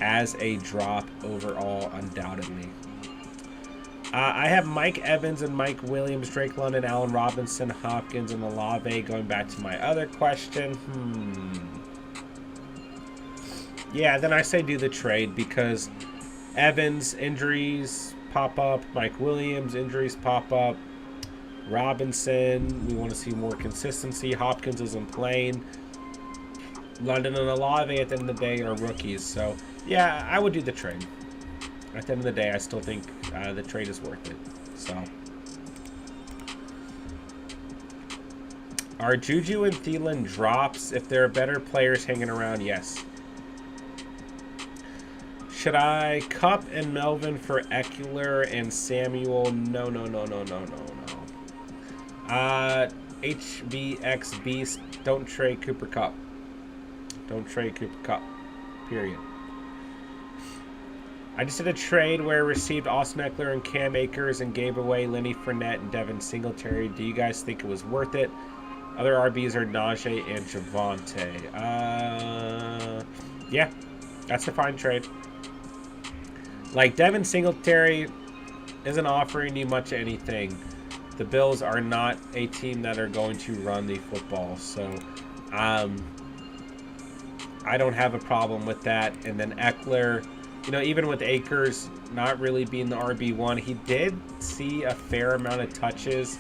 as a drop overall, undoubtedly. I have Mike Evans and Mike Williams, Drake London, Allen Robinson, Hopkins, and Olave. Going back to my other question. Yeah, then I say do the trade because Evans, injuries pop up. Mike Williams, injuries pop up. Robinson, we want to see more consistency. Hopkins isn't playing. London and Olave at the end of the day are rookies. So, yeah, I would do the trade. At the end of the day, I still think the trade is worth it. So, are Juju and Thielen drops if there are better players hanging around? Yes. Should I Cup and Melvin for Eckler and Samuel? No. HBX Beast, don't trade Cooper Kupp. Don't trade Cooper Kupp. Period. I just did a trade where I received Austin Eckler and Cam Akers and gave away Lenny Fournette and Devin Singletary. Do you guys think it was worth it? Other RBs are Najee and Javonte. Yeah, that's a fine trade. Like, Devin Singletary isn't offering you much of anything. The Bills are not a team that are going to run the football. So, I don't have a problem with that. And then Eckler, you know, even with Akers not really being the RB1, he did see a fair amount of touches,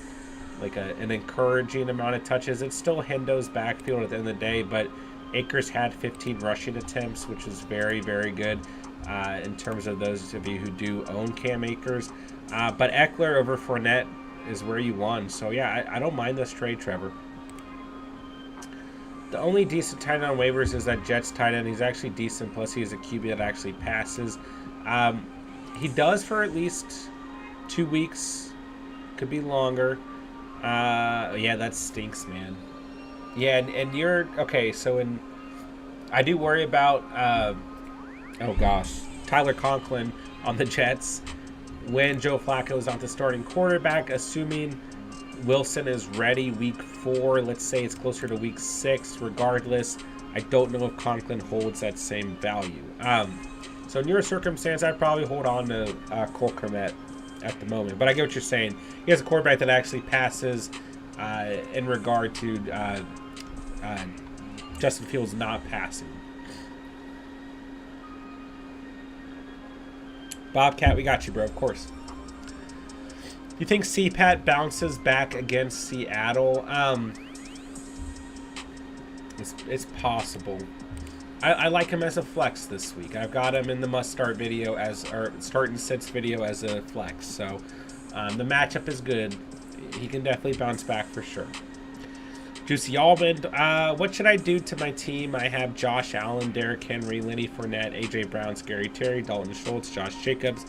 like an encouraging amount of touches. It's still Hendo's backfield at the end of the day, but Akers had 15 rushing attempts, which was very, very good. In terms of those of you who do own Cam Akers. But Eckler over Fournette is where you won. So, yeah, I don't mind this trade, Trevor. The only decent tight end on waivers is that Jets tight end. He's actually decent, plus he's a QB that actually passes. He does for at least 2 weeks. Could be longer. Yeah, that stinks, man. Yeah, and you're... Okay, so I do worry about... oh gosh, Tyler Conklin on the Jets when Joe Flacco is not the starting quarterback, assuming Wilson is ready week 4. Let's say it's closer to week 6. Regardless, I don't know if Conklin holds that same value. So in your circumstance, I'd probably hold on to Cole Kmet at the moment. But I get what you're saying. He has a quarterback that actually passes in regard to Justin Fields not passing. Bobcat, we got you, bro. Of course. You think CPAT bounces back against Seattle? It's possible. I like him as a flex this week. I've got him in the must-start video or start and sits video as a flex. So the matchup is good. He can definitely bounce back for sure. Juicy Almond, what should I do to my team? I have Josh Allen, Derrick Henry, Lenny Fournette, A.J. Brown, Scary Terry, Dalton Schultz, Josh Jacobs,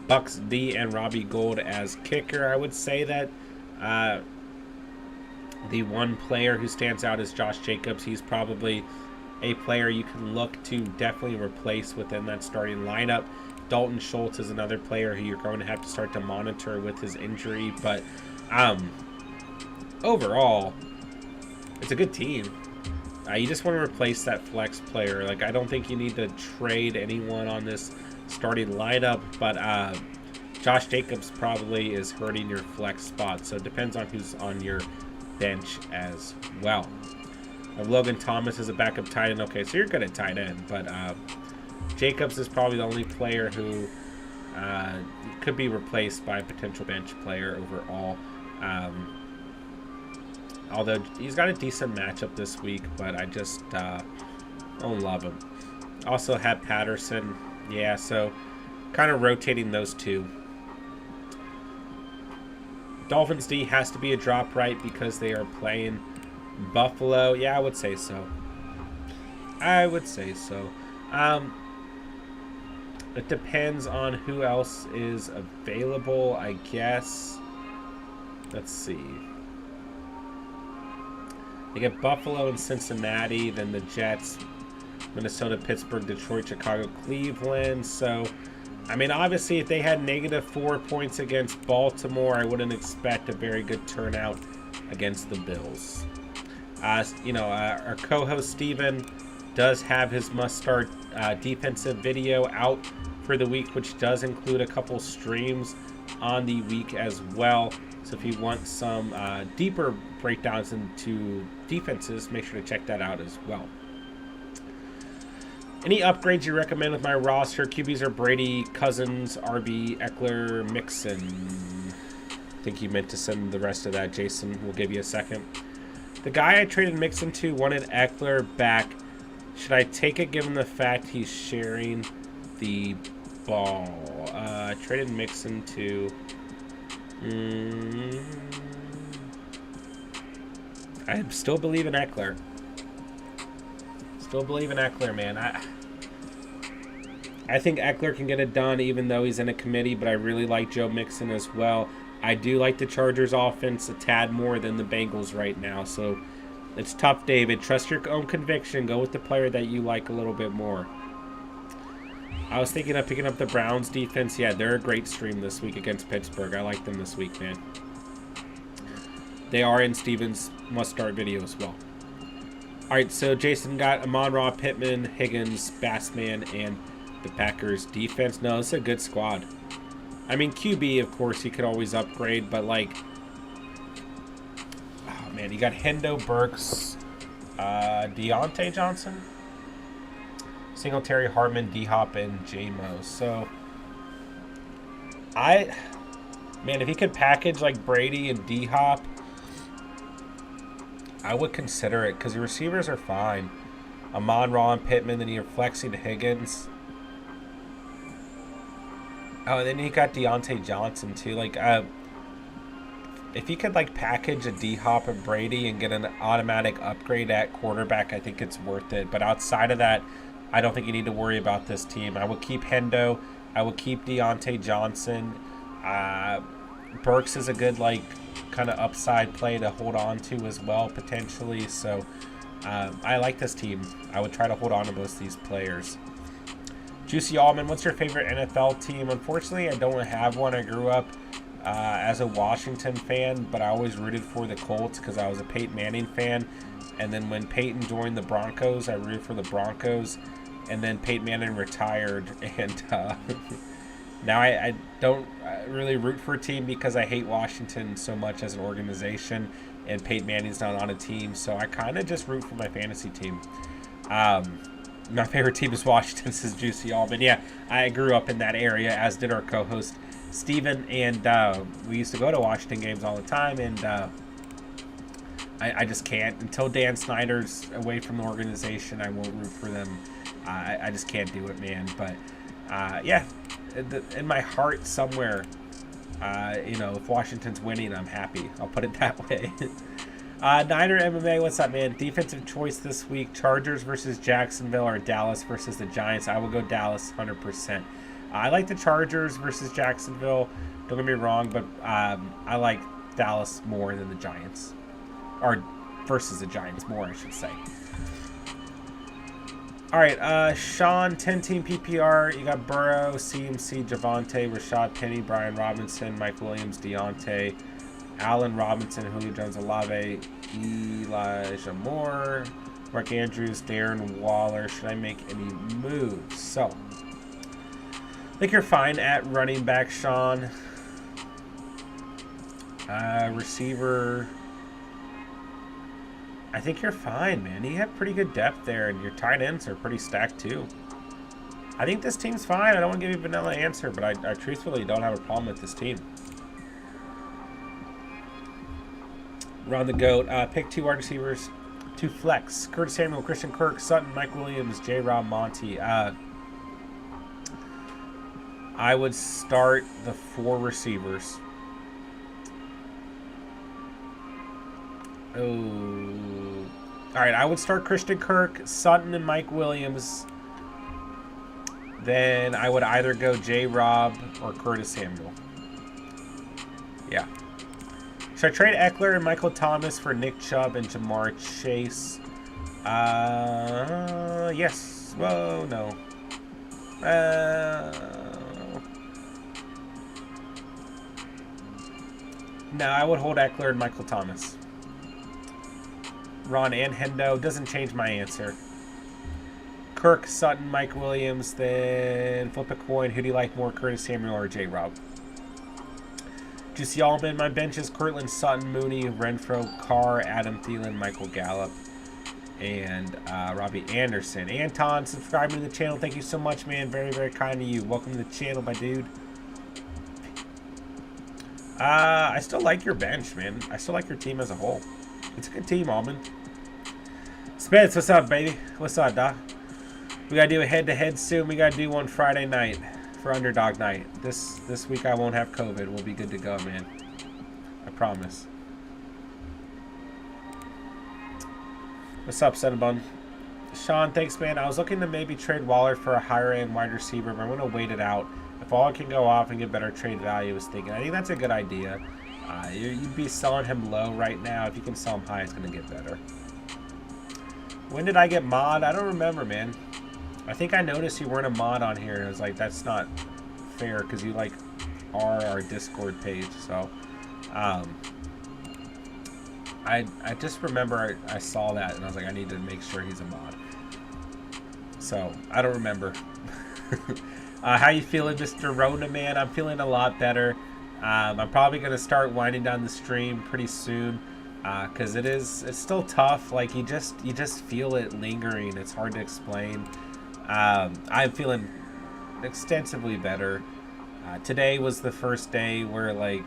Bucks D, and Robbie Gould as kicker. I would say that the one player who stands out is Josh Jacobs. He's probably a player you can look to definitely replace within that starting lineup. Dalton Schultz is another player who you're going to have to start to monitor with his injury. But overall... it's a good team. You just want to replace that flex player. Like, I don't think you need to trade anyone on this starting lineup, but Josh Jacobs probably is hurting your flex spot, so it depends on who's on your bench as well. Logan Thomas is a backup tight end. Okay, so you're good at tight end, but Jacobs is probably the only player who could be replaced by a potential bench player overall. Although he's got a decent matchup this week, but I just don't love him. Also have Patterson. Yeah, so kind of rotating those two. Dolphins D has to be a drop, right, because they are playing Buffalo. Yeah, I would say so. It depends on who else is available, I guess. Let's see. They get Buffalo and Cincinnati, then the Jets, Minnesota, Pittsburgh, Detroit, Chicago, Cleveland. So, I mean, obviously, if they had -4 points against Baltimore, I wouldn't expect a very good turnout against the Bills. Our co-host Steven does have his must-start defensive video out for the week, which does include a couple streams on the week as well. So if you want some deeper breakdowns into defenses, make sure to check that out as well. Any upgrades you recommend with my roster? QBs are Brady, Cousins, RB, Eckler, Mixon. I think you meant to send the rest of that, Jason. We'll give you a second. The guy I traded Mixon to wanted Eckler back. Should I take it given the fact he's sharing the ball? I traded Mixon to... I still believe in Eckler. Still believe in Eckler, man. I think Eckler can get it done even though he's in a committee, but I really like Joe Mixon as well. I do like the Chargers offense a tad more than the Bengals right now, so it's tough, David. Trust your own conviction. Go with the player that you like a little bit more. I was thinking of picking up the Browns defense. Yeah, they're a great stream this week against Pittsburgh. I like them this week, man. They are in Steven's must-start video as well. All right, so Jason got Amon-Ra, Pittman, Higgins, Bassman, and the Packers defense. No, it's a good squad. I mean, QB, of course, you could always upgrade, but like, oh man, you got Hendo, Burks, Deontay Johnson, Singletary, Hartman, D-Hop, and J-Mo. So, man, if he could package like Brady and D-Hop, I would consider it because the receivers are fine. Amon-Ra and Pittman, then you're flexing Higgins. Oh, and then you got Deontay Johnson too. Like, if you could like package a D-Hop and Brady and get an automatic upgrade at quarterback, I think it's worth it. But outside of that, I don't think you need to worry about this team. I would keep Hendo. I would keep Deontay Johnson. Burks is a good like kind of upside play to hold on to as well potentially. So I like this team. I would try to hold on to most of these players. Juicy Allman, what's your favorite NFL team? Unfortunately, I don't have one. I grew up as a Washington fan, but I always rooted for the Colts because I was a Peyton Manning fan. And then when Peyton joined the Broncos, I rooted for the Broncos. And then Peyton Manning retired, and now I don't really root for a team because I hate Washington so much as an organization, and Peyton Manning's not on a team, so I kind of just root for my fantasy team. My favorite team is Washington, says Juicy Allman. Yeah, I grew up in that area, as did our co-host Steven, and we used to go to Washington games all the time, and I just can't. Until Dan Snyder's away from the organization, I won't root for them. I just can't do it, man. But, yeah, in my heart somewhere, if Washington's winning, I'm happy. I'll put it that way. Niner MMA, what's up, man? Defensive choice this week, Chargers versus Jacksonville or Dallas versus the Giants. I will go Dallas 100%. I like the Chargers versus Jacksonville. Don't get me wrong, but I like Dallas more than the Giants. Or versus the Giants more, I should say. All right, Sean, 10-team PPR. You got Burrow, CMC, Javonte, Rashad Penny, Brian Robinson, Mike Williams, Deontay, Allen Robinson, Julio Jones, Olave, Elijah Moore, Mark Andrews, Darren Waller. Should I make any moves? So, I think you're fine at running back, Sean. Receiver, I think you're fine, man. You have pretty good depth there, and your tight ends are pretty stacked too. I think this team's fine. I don't want to give you a vanilla answer, but I truthfully don't have a problem with this team. Run the GOAT. Pick 2 wide receivers to flex. Curtis Samuel, Christian Kirk, Sutton, Mike Williams, J-Rob, Monty. I would start the 4 receivers. Oh. All right, I would start Christian Kirk, Sutton, and Mike Williams. then I would either go J-Rob or Curtis Samuel. Yeah. Should I trade Eckler and Michael Thomas for Nick Chubb and Jamar Chase? Yes. Whoa, no. No, I would hold Eckler and Michael Thomas. Ron and Hendo doesn't change my answer. Kirk, Sutton, Mike Williams, then flip a coin. Who do you like more, Curtis Samuel or J-Rob? Juicy Allman, my bench is Cortland Sutton, Mooney, Renfro, Carr, Adam Thielen, Michael Gallup, and Robbie Anderson. Anton, subscribing to the channel. Thank you so much, man. Very, very kind of you. Welcome to the channel, my dude. I still like your bench, man. I still like your team as a whole. It's a good team, Allman. Spence, what's up, baby? What's up, Doc? We gotta do a head-to-head soon. We gotta do one Friday night for Underdog night. This week I won't have COVID. We'll be good to go, man. I promise. What's up, Cinnabon? Sean, thanks, man. I was looking to maybe trade Waller for a higher-end wide receiver, but I'm gonna wait it out. If Waller can go off and get better trade value, I was thinking. I think that's a good idea. You'd be selling him low right now. If you can sell him high, it's gonna get better. When did I get mod? I don't remember, man. I think I noticed you weren't a mod on here, and I was like, that's not fair, because you, like, are our Discord page, so, I just remember I saw that, and I was like, I need to make sure he's a mod. So, I don't remember. How you feeling, Mr. Rona, man? I'm feeling a lot better. I'm probably going to start winding down the stream pretty soon, because it's still tough. Like, you just feel it lingering. It's hard to explain. I'm feeling extensively better. Today was the first day where, like,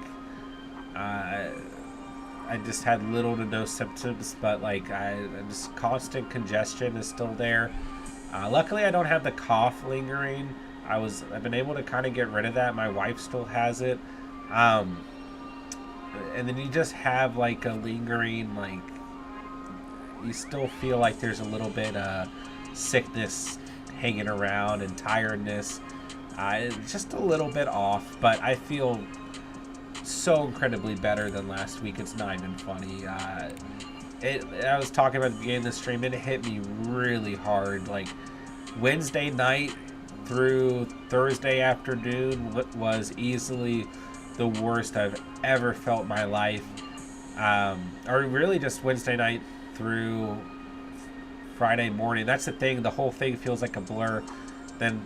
I just had little to no symptoms, but, like, just constant congestion is still there. Luckily, I don't have the cough lingering. I've been able to kind of get rid of that. My wife still has it. And then you just have, like, a lingering, like, you still feel like there's a little bit of sickness hanging around and tiredness. It's just a little bit off, but I feel so incredibly better than last week. It's not even funny. I was talking about the beginning of the stream, and it hit me really hard. Like, Wednesday night through Thursday afternoon was easily the worst I've ever felt in my life. Or really just Wednesday night through Friday morning. That's the thing. The whole thing feels like a blur. Then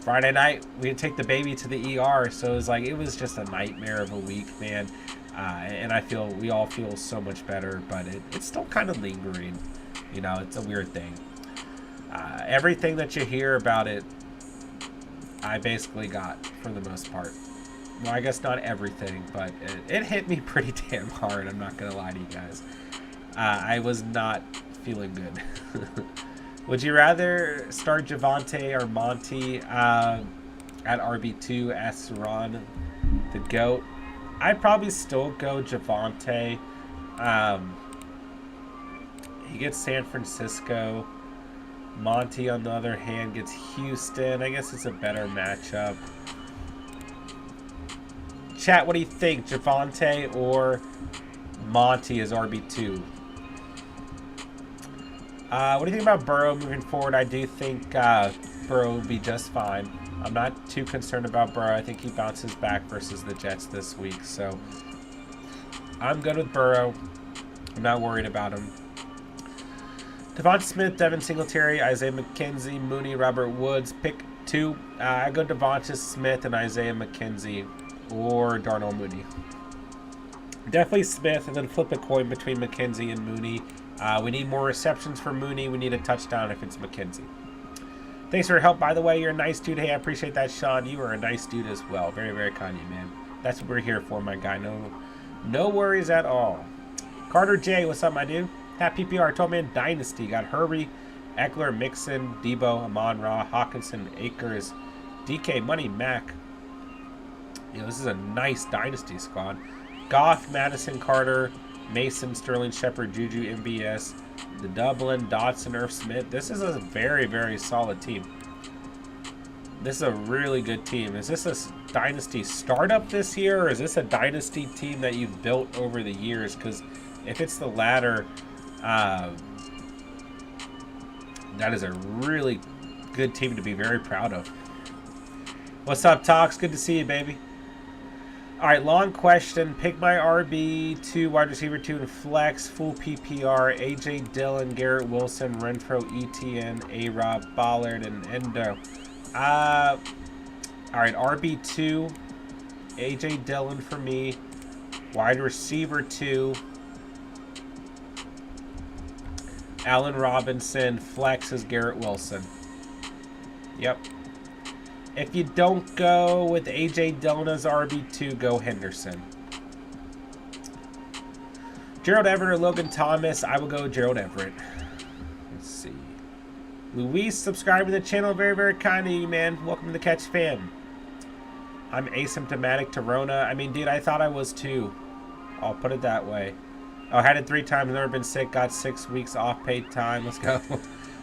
Friday night, we had to take the baby to the ER. So it was just a nightmare of a week, man. And we all feel so much better, but it's still kind of lingering. You know, it's a weird thing. Everything that you hear about it, I basically got for the most part. Well, I guess not everything, but it hit me pretty damn hard. I'm not going to lie to you guys. I was not feeling good. Would you rather start Javonte or Monty at RB2? Asks Ron, the GOAT. I'd probably still go Javonte. He gets San Francisco. Monty, on the other hand, gets Houston. I guess it's a better matchup. Chat, what do you think? Javonte or Monty as RB2? What do you think about Burrow moving forward? I do think Burrow will be just fine. I'm not too concerned about Burrow. I think he bounces back versus the Jets this week. So I'm good with Burrow. I'm not worried about him. Devonta Smith, Devin Singletary, Isaiah McKenzie, Mooney, Robert Woods. Pick two. I go Devonta Smith and Isaiah McKenzie or Darnell Mooney. Definitely Smith, and then flip a coin between McKenzie and Mooney. We need more receptions for Mooney. We need a touchdown if it's McKenzie. Thanks for your help, by the way. You're a nice dude. Hey, I appreciate that, Sean. You are a nice dude as well. Very, very kind of you, man. That's what we're here for, my guy. No worries at all. Carter J, what's up, my dude? Happy PPR. Told man Dynasty. Got Herbie, Eckler, Mixon, Debo, Amon-Ra, Hawkinson, Akers, DK, Money, Mac. You know, this is a nice Dynasty squad. Goff, Madison, Carter, Mason, Sterling, Shepard, Juju, MBS, the Dublin, Dotson, Irv Smith. This is a very, very solid team. This is a really good team. Is this a dynasty startup this year, or is this a dynasty team that you've built over the years? Because if it's the latter, that is a really good team to be very proud of. What's up, Tox? Good to see you, baby. All right, long question. Pick my RB2, wide receiver 2 and flex, full PPR, A.J. Dillon, Garrett Wilson, Renfro, ETN, A-Rob, Ballard, and Endo. All right, RB2, A.J. Dillon for me. Wide receiver 2, Allen Robinson. Flex is Garrett Wilson. Yep. If you don't go with A.J. Dillon as RB2, go Henderson. Gerald Everett or Logan Thomas, I will go Gerald Everett. Let's see. Luis, subscribe to the channel. Very, very kind of you, man. Welcome to the Catch Fam. I'm asymptomatic to Rona. I mean, dude, I thought I was too. I'll put it that way. Oh, had it 3 times, never been sick, got 6 weeks off paid time. Let's go.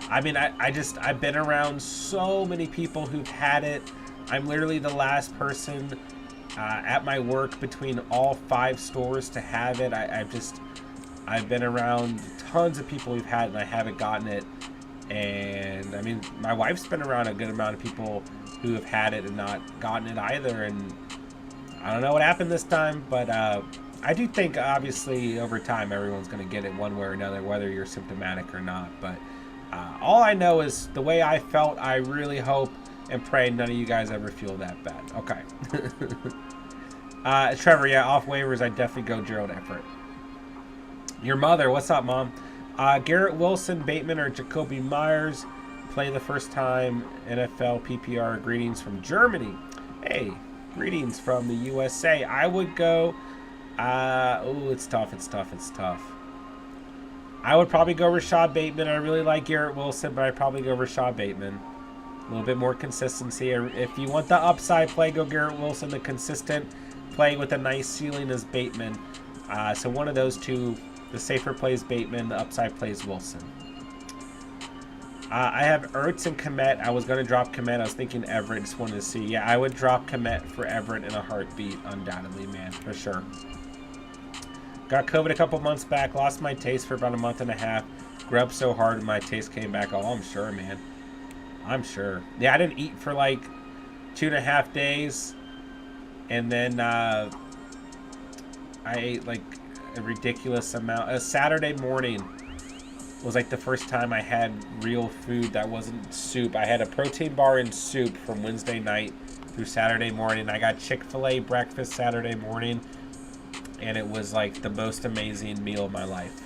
I mean, I've been around so many people who've had it. I'm literally the last person at my work between all 5 stores to have it. I've been around tons of people who've had it and I haven't gotten it. And I mean, my wife's been around a good amount of people who have had it and not gotten it either. And I don't know what happened this time, but I do think obviously over time everyone's going to get it one way or another, whether you're symptomatic or not. But all I know is the way I felt, I really hope and pray none of you guys ever feel that bad. Okay. Trevor, yeah, off waivers, I'd definitely go Gerald Everett. Your mother, what's up, Mom? Garrett Wilson, Bateman, or Jacoby Myers. Play the first time NFL PPR. Greetings from Germany. Hey, greetings from the USA. I would go... oh, it's tough. I would probably go Rashad Bateman. I really like Garrett Wilson, but I'd probably go Rashad Bateman. A little bit more consistency. If you want the upside play, go Garrett Wilson. The consistent play with a nice ceiling is Bateman. So one of those two, the safer play is Bateman, the upside play is Wilson. I have Ertz and Komet. I was going to drop Komet. I was thinking Everett. Just wanted to see. Yeah, I would drop Komet for Everett in a heartbeat, undoubtedly, man, for sure. Got COVID a couple months back. Lost my taste for about a month and a half. Grew up so hard and my taste came back. Oh, I'm sure, man. I'm sure. Yeah, I didn't eat for like 2.5 days. And then I ate like a ridiculous amount. A Saturday morning was like the first time I had real food that wasn't soup. I had a protein bar and soup from Wednesday night through Saturday morning. I got Chick-fil-A breakfast Saturday morning. And it was like the most amazing meal of my life.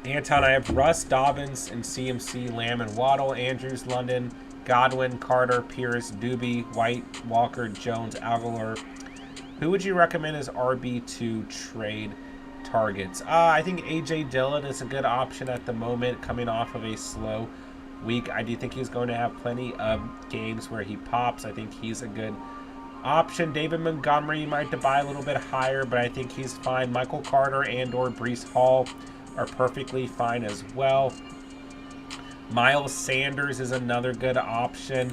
Anton, I have Russ, Dobbins, and CMC, Lamb, and Waddle, Andrews, London, Godwin, Carter, Pierce, Doobie, White, Walker, Jones, Aguilar. Who would you recommend as RB2 trade targets? I think A.J. Dillon is a good option at the moment, coming off of a slow week. I do think he's going to have plenty of games where he pops. I think he's a good option. David Montgomery, you might have to buy a little bit higher, but I think he's fine. Michael Carter and or Breece Hall are perfectly fine as well. Miles Sanders is another good option.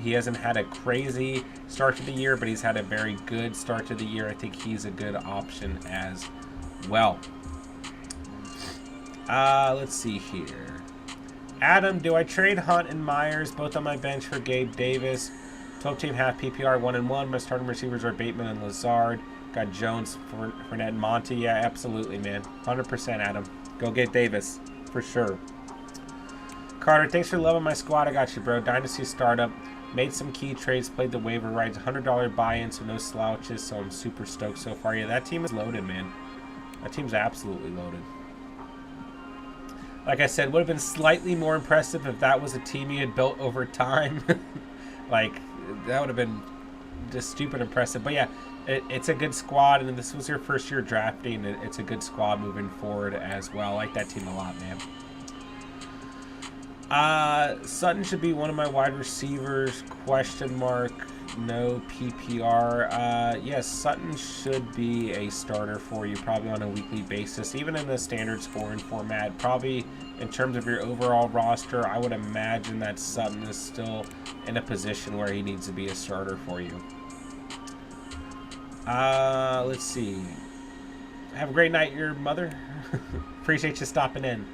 He hasn't had a crazy start to the year, but he's had a very good start to the year. I think he's a good option as well. Let's see here. Adam, do I trade Hunt and Myers both on my bench for Gabe Davis? 12-team half PPR 1-1. My starting receivers are Bateman and Lazard. Got Jones, Fournette, and Monty. Yeah, absolutely, man. 100%, Adam. Go get Davis, for sure. Carter, thanks for loving my squad. I got you, bro. Dynasty startup. Made some key trades. Played the waiver rights. $100 buy-in, so no slouches. So I'm super stoked so far. Yeah, that team is loaded, man. That team's absolutely loaded. Like I said, would have been slightly more impressive if that was a team you had built over time. Like, that would have been just stupid impressive. But yeah, it's a good squad, and this was your first year drafting. It's a good squad moving forward as well. I like that team a lot, man. Sutton should be one of my wide receivers, question mark. no PPR. Yes, Sutton should be a starter for you probably on a weekly basis, even in the standard scoring format. Probably in terms of your overall roster, I would imagine that Sutton is still in a position where he needs to be a starter for you. Let's see. Have a great night, your mother. Appreciate you stopping in.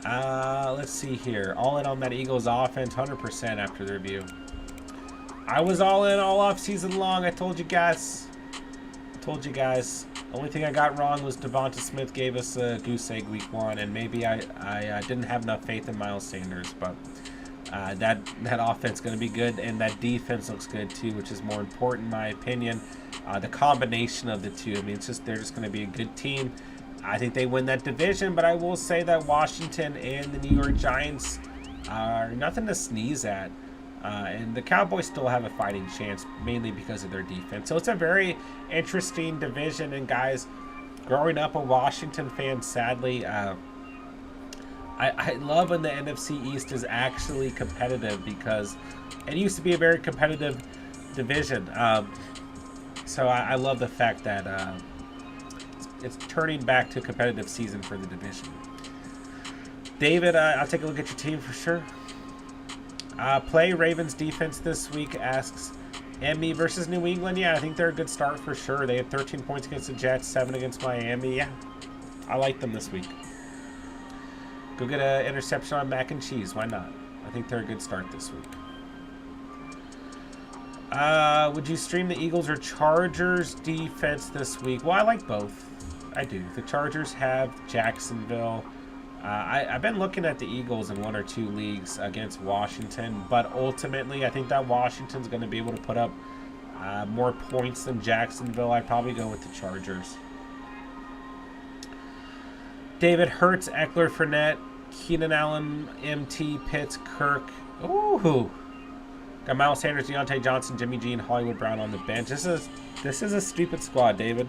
Let's see here. All in on that Eagles offense, 100% after the review. I was all in all off season long. I told you guys. Only thing I got wrong was Devonta Smith gave us a goose egg week 1, and maybe I didn't have enough faith in Miles Sanders, but that offense is going to be good, and that defense looks good too, which is more important in my opinion. The combination of the two, I mean, they're just going to be a good team. I think they win that division, but I will say that Washington and the New York Giants are nothing to sneeze at. And the Cowboys still have a fighting chance, mainly because of their defense. So it's a very interesting division. And guys, growing up a Washington fan, sadly, I love when the NFC East is actually competitive, because it used to be a very competitive division. So I love the fact that it's turning back to a competitive season for the division. David, I'll take a look at your team for sure. Play Ravens defense this week, asks Emmy versus New England. Yeah, I think they're a good start for sure. They had 13 points against the Jets, 7 against Miami. Yeah, I like them this week. Go get an interception on mac and cheese. Why not? I think they're a good start this week. Would you stream the Eagles or Chargers defense this week? Well, I like both. I do. The Chargers have Jacksonville. I've been looking at the Eagles in 1 or 2 leagues against Washington, but ultimately I think that Washington's going to be able to put up more points than Jacksonville. I'd probably go with the Chargers. David Hurts, Eckler, Fournette, Keenan Allen, MT, Pitts, Kirk. Ooh. Got Miles Sanders, Deontay Johnson, Jimmy G, and Hollywood Brown on the bench. This is a stupid squad, David.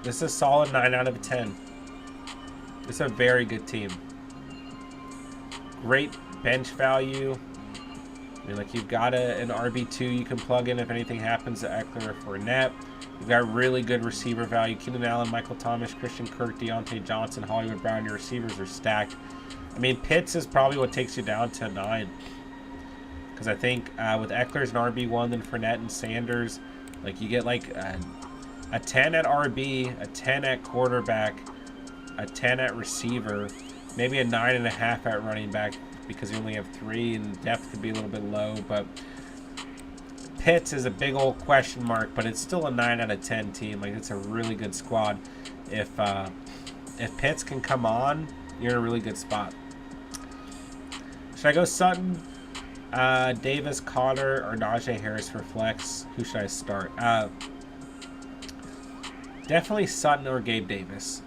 This is a solid 9 out of 10. It's a very good team. Great bench value. I mean, like, you've got an RB2 you can plug in if anything happens to Eckler or Fournette. You've got really good receiver value. Keenan Allen, Michael Thomas, Christian Kirk, Deontay Johnson, Hollywood Brown. Your receivers are stacked. I mean, Pitts is probably what takes you down to 9. Because I think with Eckler's an RB1, then Fournette and Sanders, like, you get like a 10 at RB, a 10 at quarterback, a 10 at receiver, maybe a 9.5 at running back, because you only have 3 and depth could be a little bit low. But Pitts is a big old question mark, but it's still a 9 out of 10 team. Like, it's a really good squad. If Pitts can come on, you're in a really good spot. Should I go Sutton, Davis, Cotter, or Najee Harris for flex? Who should I start? Definitely Sutton or Gabe Davis.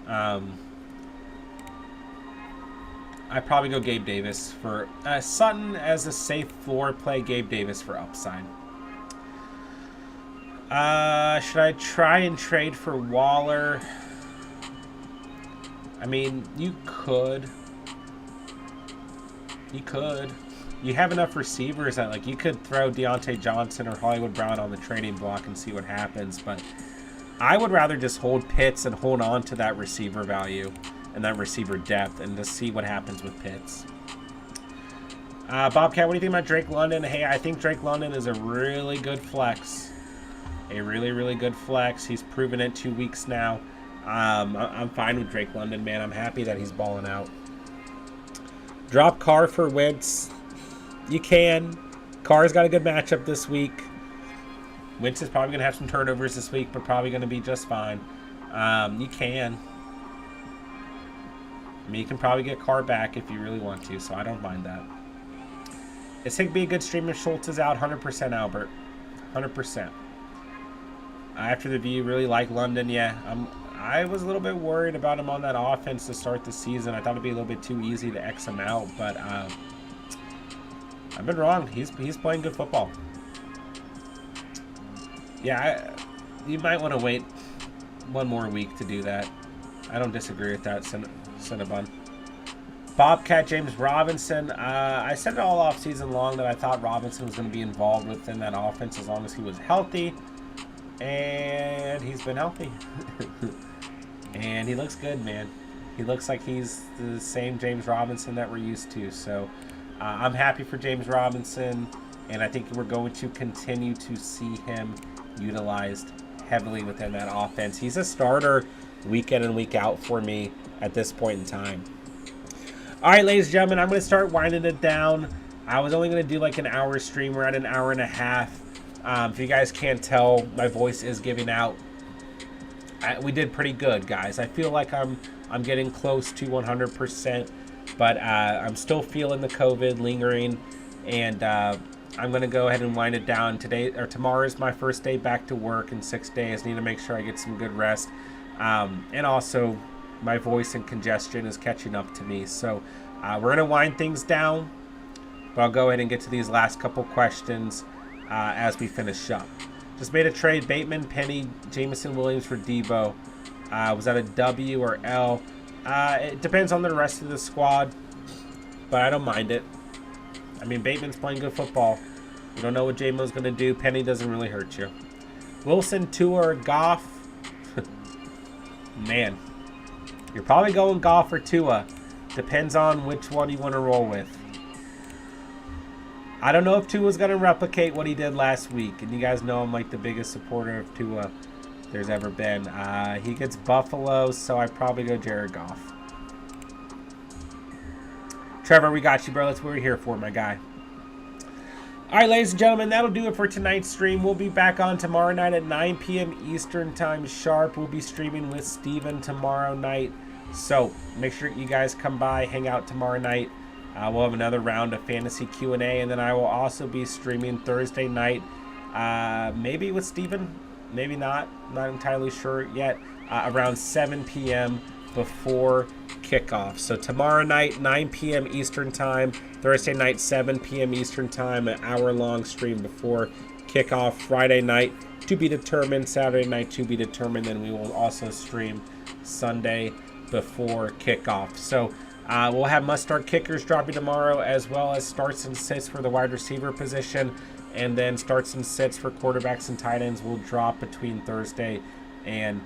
I'd probably go Gabe Davis for Sutton as a safe floor play. Gabe Davis for upside. Should I try and trade for Waller? I mean, you could. You have enough receivers that, like, you could throw Deontay Johnson or Hollywood Brown on the trading block and see what happens. But I would rather just hold Pitts and hold on to that receiver value and that receiver depth and just see what happens with Pitts. Bobcat, what do you think about Drake London? Hey, I think Drake London is a really good flex. A really, really good flex. He's proven it 2 weeks now. I'm fine with Drake London, man. I'm happy that he's balling out. Drop Carr for Wentz. You can. Carr's got a good matchup this week. Wentz is probably going to have some turnovers this week, but probably going to be just fine. You can. I mean, you can probably get Carr back if you really want to, so I don't mind that. Is Higbee a good streamer? Schultz is out. 100% Albert. 100%. After the view, really like London. Yeah, I was a little bit worried about him on that offense to start the season. I thought it'd be a little bit too easy to X him out, but I've been wrong. He's playing good football. Yeah, you might want to wait 1 more week to do that. I don't disagree with that, Cinnabon. Bobcat James Robinson. I said it all off season long that I thought Robinson was going to be involved within that offense as long as he was healthy. And he's been healthy. And he looks good, man. He looks like he's the same James Robinson that we're used to. So I'm happy for James Robinson. And I think we're going to continue to see him utilized heavily within that offense. He's a starter week in and week out for me at this point in time. All right, ladies and gentlemen, I'm going to start winding it down. I was only going to do like an hour stream. We're at an hour and a half. If you guys can't tell, my voice is giving out. We did pretty good, guys. I feel like I'm getting close to 100%, but I'm still feeling the COVID lingering, and I'm going to go ahead and wind it down. Tomorrow is my first day back to work in 6 days. Need to make sure I get some good rest, and also my voice and congestion is catching up to me. So we're going to wind things down, but I'll go ahead and get to these last couple questions as we finish up. Just made a trade. Bateman, Penny, Jameson Williams for Debo. Was that a W or L? It depends on the rest of the squad, but I don't mind it. I mean, Bateman's playing good football. You don't know what J-Mo's going to do. Penny doesn't really hurt you. Wilson, Tua, or Goff? Man. You're probably going Goff or Tua. Depends on which one you want to roll with. I don't know if Tua's going to replicate what he did last week. And you guys know I'm like the biggest supporter of Tua there's ever been. He gets Buffalo, so I'd probably go Jared Goff. Trevor, we got you, bro. That's what we're here for, my guy. All right, ladies and gentlemen, that'll do it for tonight's stream. We'll be back on tomorrow night at 9 p.m. Eastern Time sharp. We'll be streaming with Steven tomorrow night. So make sure you guys come by, hang out tomorrow night. We'll have another round of fantasy Q&A, and then I will also be streaming Thursday night, maybe with Steven, maybe not entirely sure yet, around 7 p.m. before kickoff. So tomorrow night, 9 p.m. Eastern Time, Thursday night, 7 p.m. Eastern Time, an hour-long stream before kickoff. Friday night, to be determined. Saturday night, to be determined. Then we will also stream Sunday before kickoff. So we'll have must-start kickers dropping tomorrow, as well as starts and sits for the wide receiver position, and then starts and sits for quarterbacks and tight ends will drop between Thursday and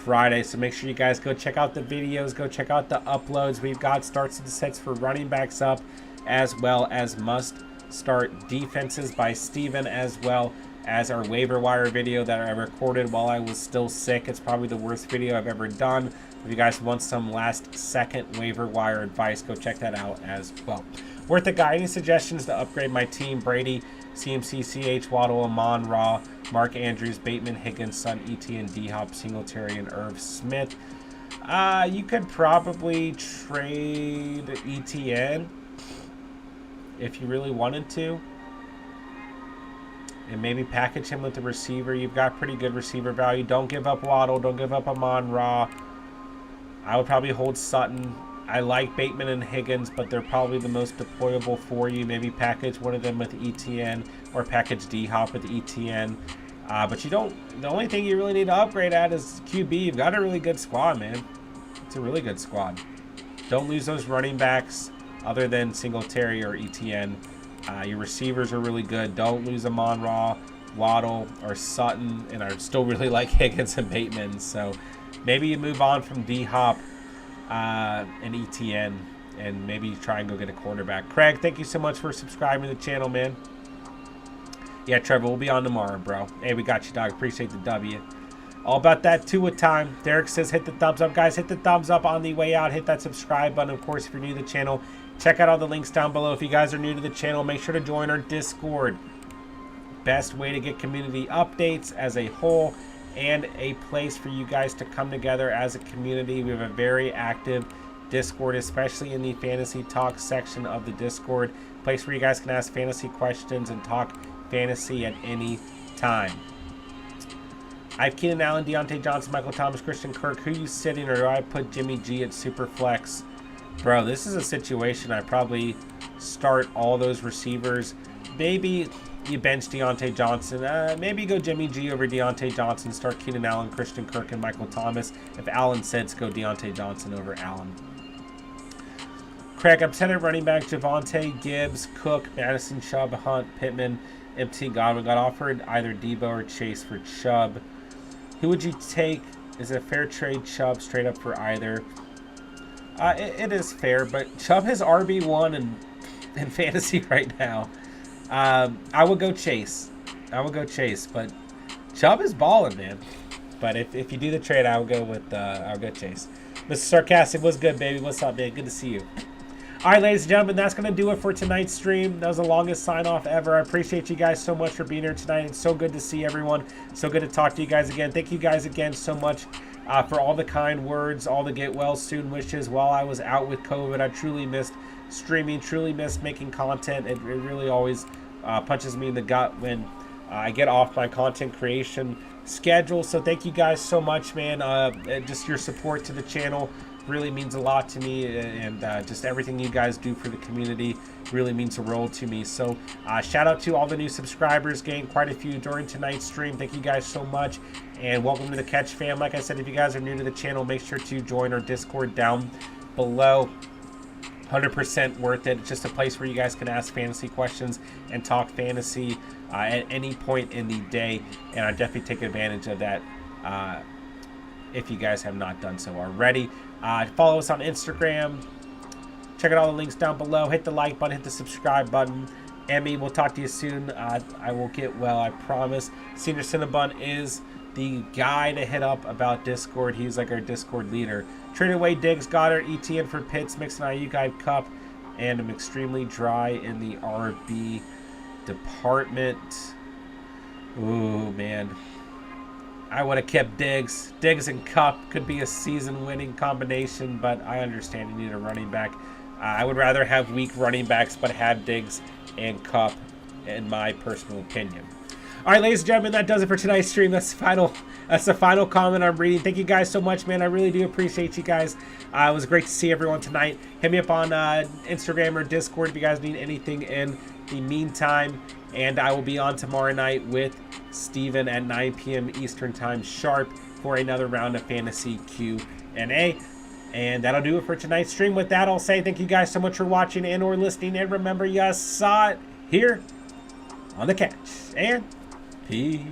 Friday. So make sure you guys go check out the videos, go check out the uploads. We've got starts and sets for running backs up, as well as must-start defenses by Steven, as well as our waiver wire video that I recorded while I was still sick. It's probably the worst video I've ever done. If you guys want some last-second waiver wire advice, go check that out as well. Worth a guy. Any suggestions to upgrade my team? Brady, CMC, CH, Waddle, Amon, Raw, Mark Andrews, Bateman, Higgins, Sun, ETN, D-Hop, Singletary, and Irv Smith. You could probably trade ETN if you really wanted to, and maybe package him with the receiver. You've got pretty good receiver value. Don't give up Waddle. Don't give up Amon Ra. I would probably hold Sutton. I like Bateman and Higgins, but they're probably the most deployable for you. Maybe package one of them with ETN, or package D-Hop with ETN. But you don't. The only thing you really need to upgrade at is QB. You've got a really good squad, man. It's a really good squad. Don't lose those running backs other than Singletary or ETN. Your receivers are really good. Don't lose Amon Ra, Waddle, or Sutton. And I still really like Higgins and Bateman. So maybe you move on from D-Hop and ETN, and maybe try and go get a quarterback. Craig, thank you so much for subscribing to the channel, man. Yeah, Trevor, we'll be on tomorrow, bro. Hey, we got you, dog. Appreciate the W. All about that Tua time. Derek says hit the thumbs up. Guys, hit the thumbs up on the way out. Hit that subscribe button. Of course, if you're new to the channel, check out all the links down below. If you guys are new to the channel, make sure to join our Discord. Best way to get community updates as a whole, and a place for you guys to come together as a community. We have a very active Discord, especially in the fantasy talk section of the Discord. Place where you guys can ask fantasy questions and talk fantasy at any time. I have Keenan Allen, Deontay Johnson, Michael Thomas, Christian Kirk. Who you sitting, or do I put Jimmy G at super flex? Bro, this is a situation I probably start all those receivers. Maybe you bench Deontay Johnson. Maybe go Jimmy G over Deontay Johnson. Start Keenan Allen, Christian Kirk, and Michael Thomas. If Allen sits, go Deontay Johnson over Allen. Craig, I'm set at running back Javonte, Gibbs, Cook, Madison, Chubb, Hunt, Pittman, MT, Godwin. Got offered either Debo or Chase for Chubb. Who would you take? Is it a fair trade, Chubb, straight up for either? It is fair, but Chubb has RB1 in fantasy right now. I would go Chase. But Chubb is balling, man. But if you do the trade, I'll go Chase. Mr. Sarcastic, what's good, baby? What's up, man? Good to see you. All right, ladies and gentlemen, that's going to do it for tonight's stream. That was the longest sign-off ever. I appreciate you guys so much for being here tonight. It's so good to see everyone. So good to talk to you guys again. Thank you guys again so much for all the kind words, all the get well soon wishes while I was out with COVID. I truly missed streaming, truly missed making content. It really always punches me in the gut when I get off my content creation schedule. So thank you guys so much, man. Just your support to the channel really means a lot to me, and just everything you guys do for the community really means a world to me. So shout out to all the new subscribers, gained quite a few during tonight's stream. Thank you guys so much, and welcome to the Catch fam. Like I said, if you guys are new to the channel, make sure to join our Discord down below. 100% worth it. It's just a place where you guys can ask fantasy questions and talk fantasy at any point in the day, and I definitely take advantage of that if you guys have not done so already. Follow us on Instagram. Check out all the links down below. Hit the like button, hit the subscribe button. Emmy, we'll talk to you soon. I will get well, I promise. Senior Cinnabon is the guy to hit up about Discord. He's like our Discord leader. Traded away Diggs, Goddard, ETN for Pitts, Mixon, Ayuk, Cup, and I'm extremely dry in the RB department. Ooh, man. I would have kept Diggs. Diggs and Cup could be a season-winning combination, but I understand you need a running back. I would rather have weak running backs, but have Diggs and Cup, in my personal opinion. All right, ladies and gentlemen, that does it for tonight's stream. That's the final comment I'm reading. Thank you guys so much, man. I really do appreciate you guys. It was great to see everyone tonight. Hit me up on Instagram or Discord if you guys need anything in the meantime. And I will be on tomorrow night with Steven at 9 p.m. Eastern Time sharp for another round of Fantasy Q&A. And that'll do it for tonight's stream. With that, I'll say thank you guys so much for watching and or listening. And remember, you saw it here on The Catch. And peace.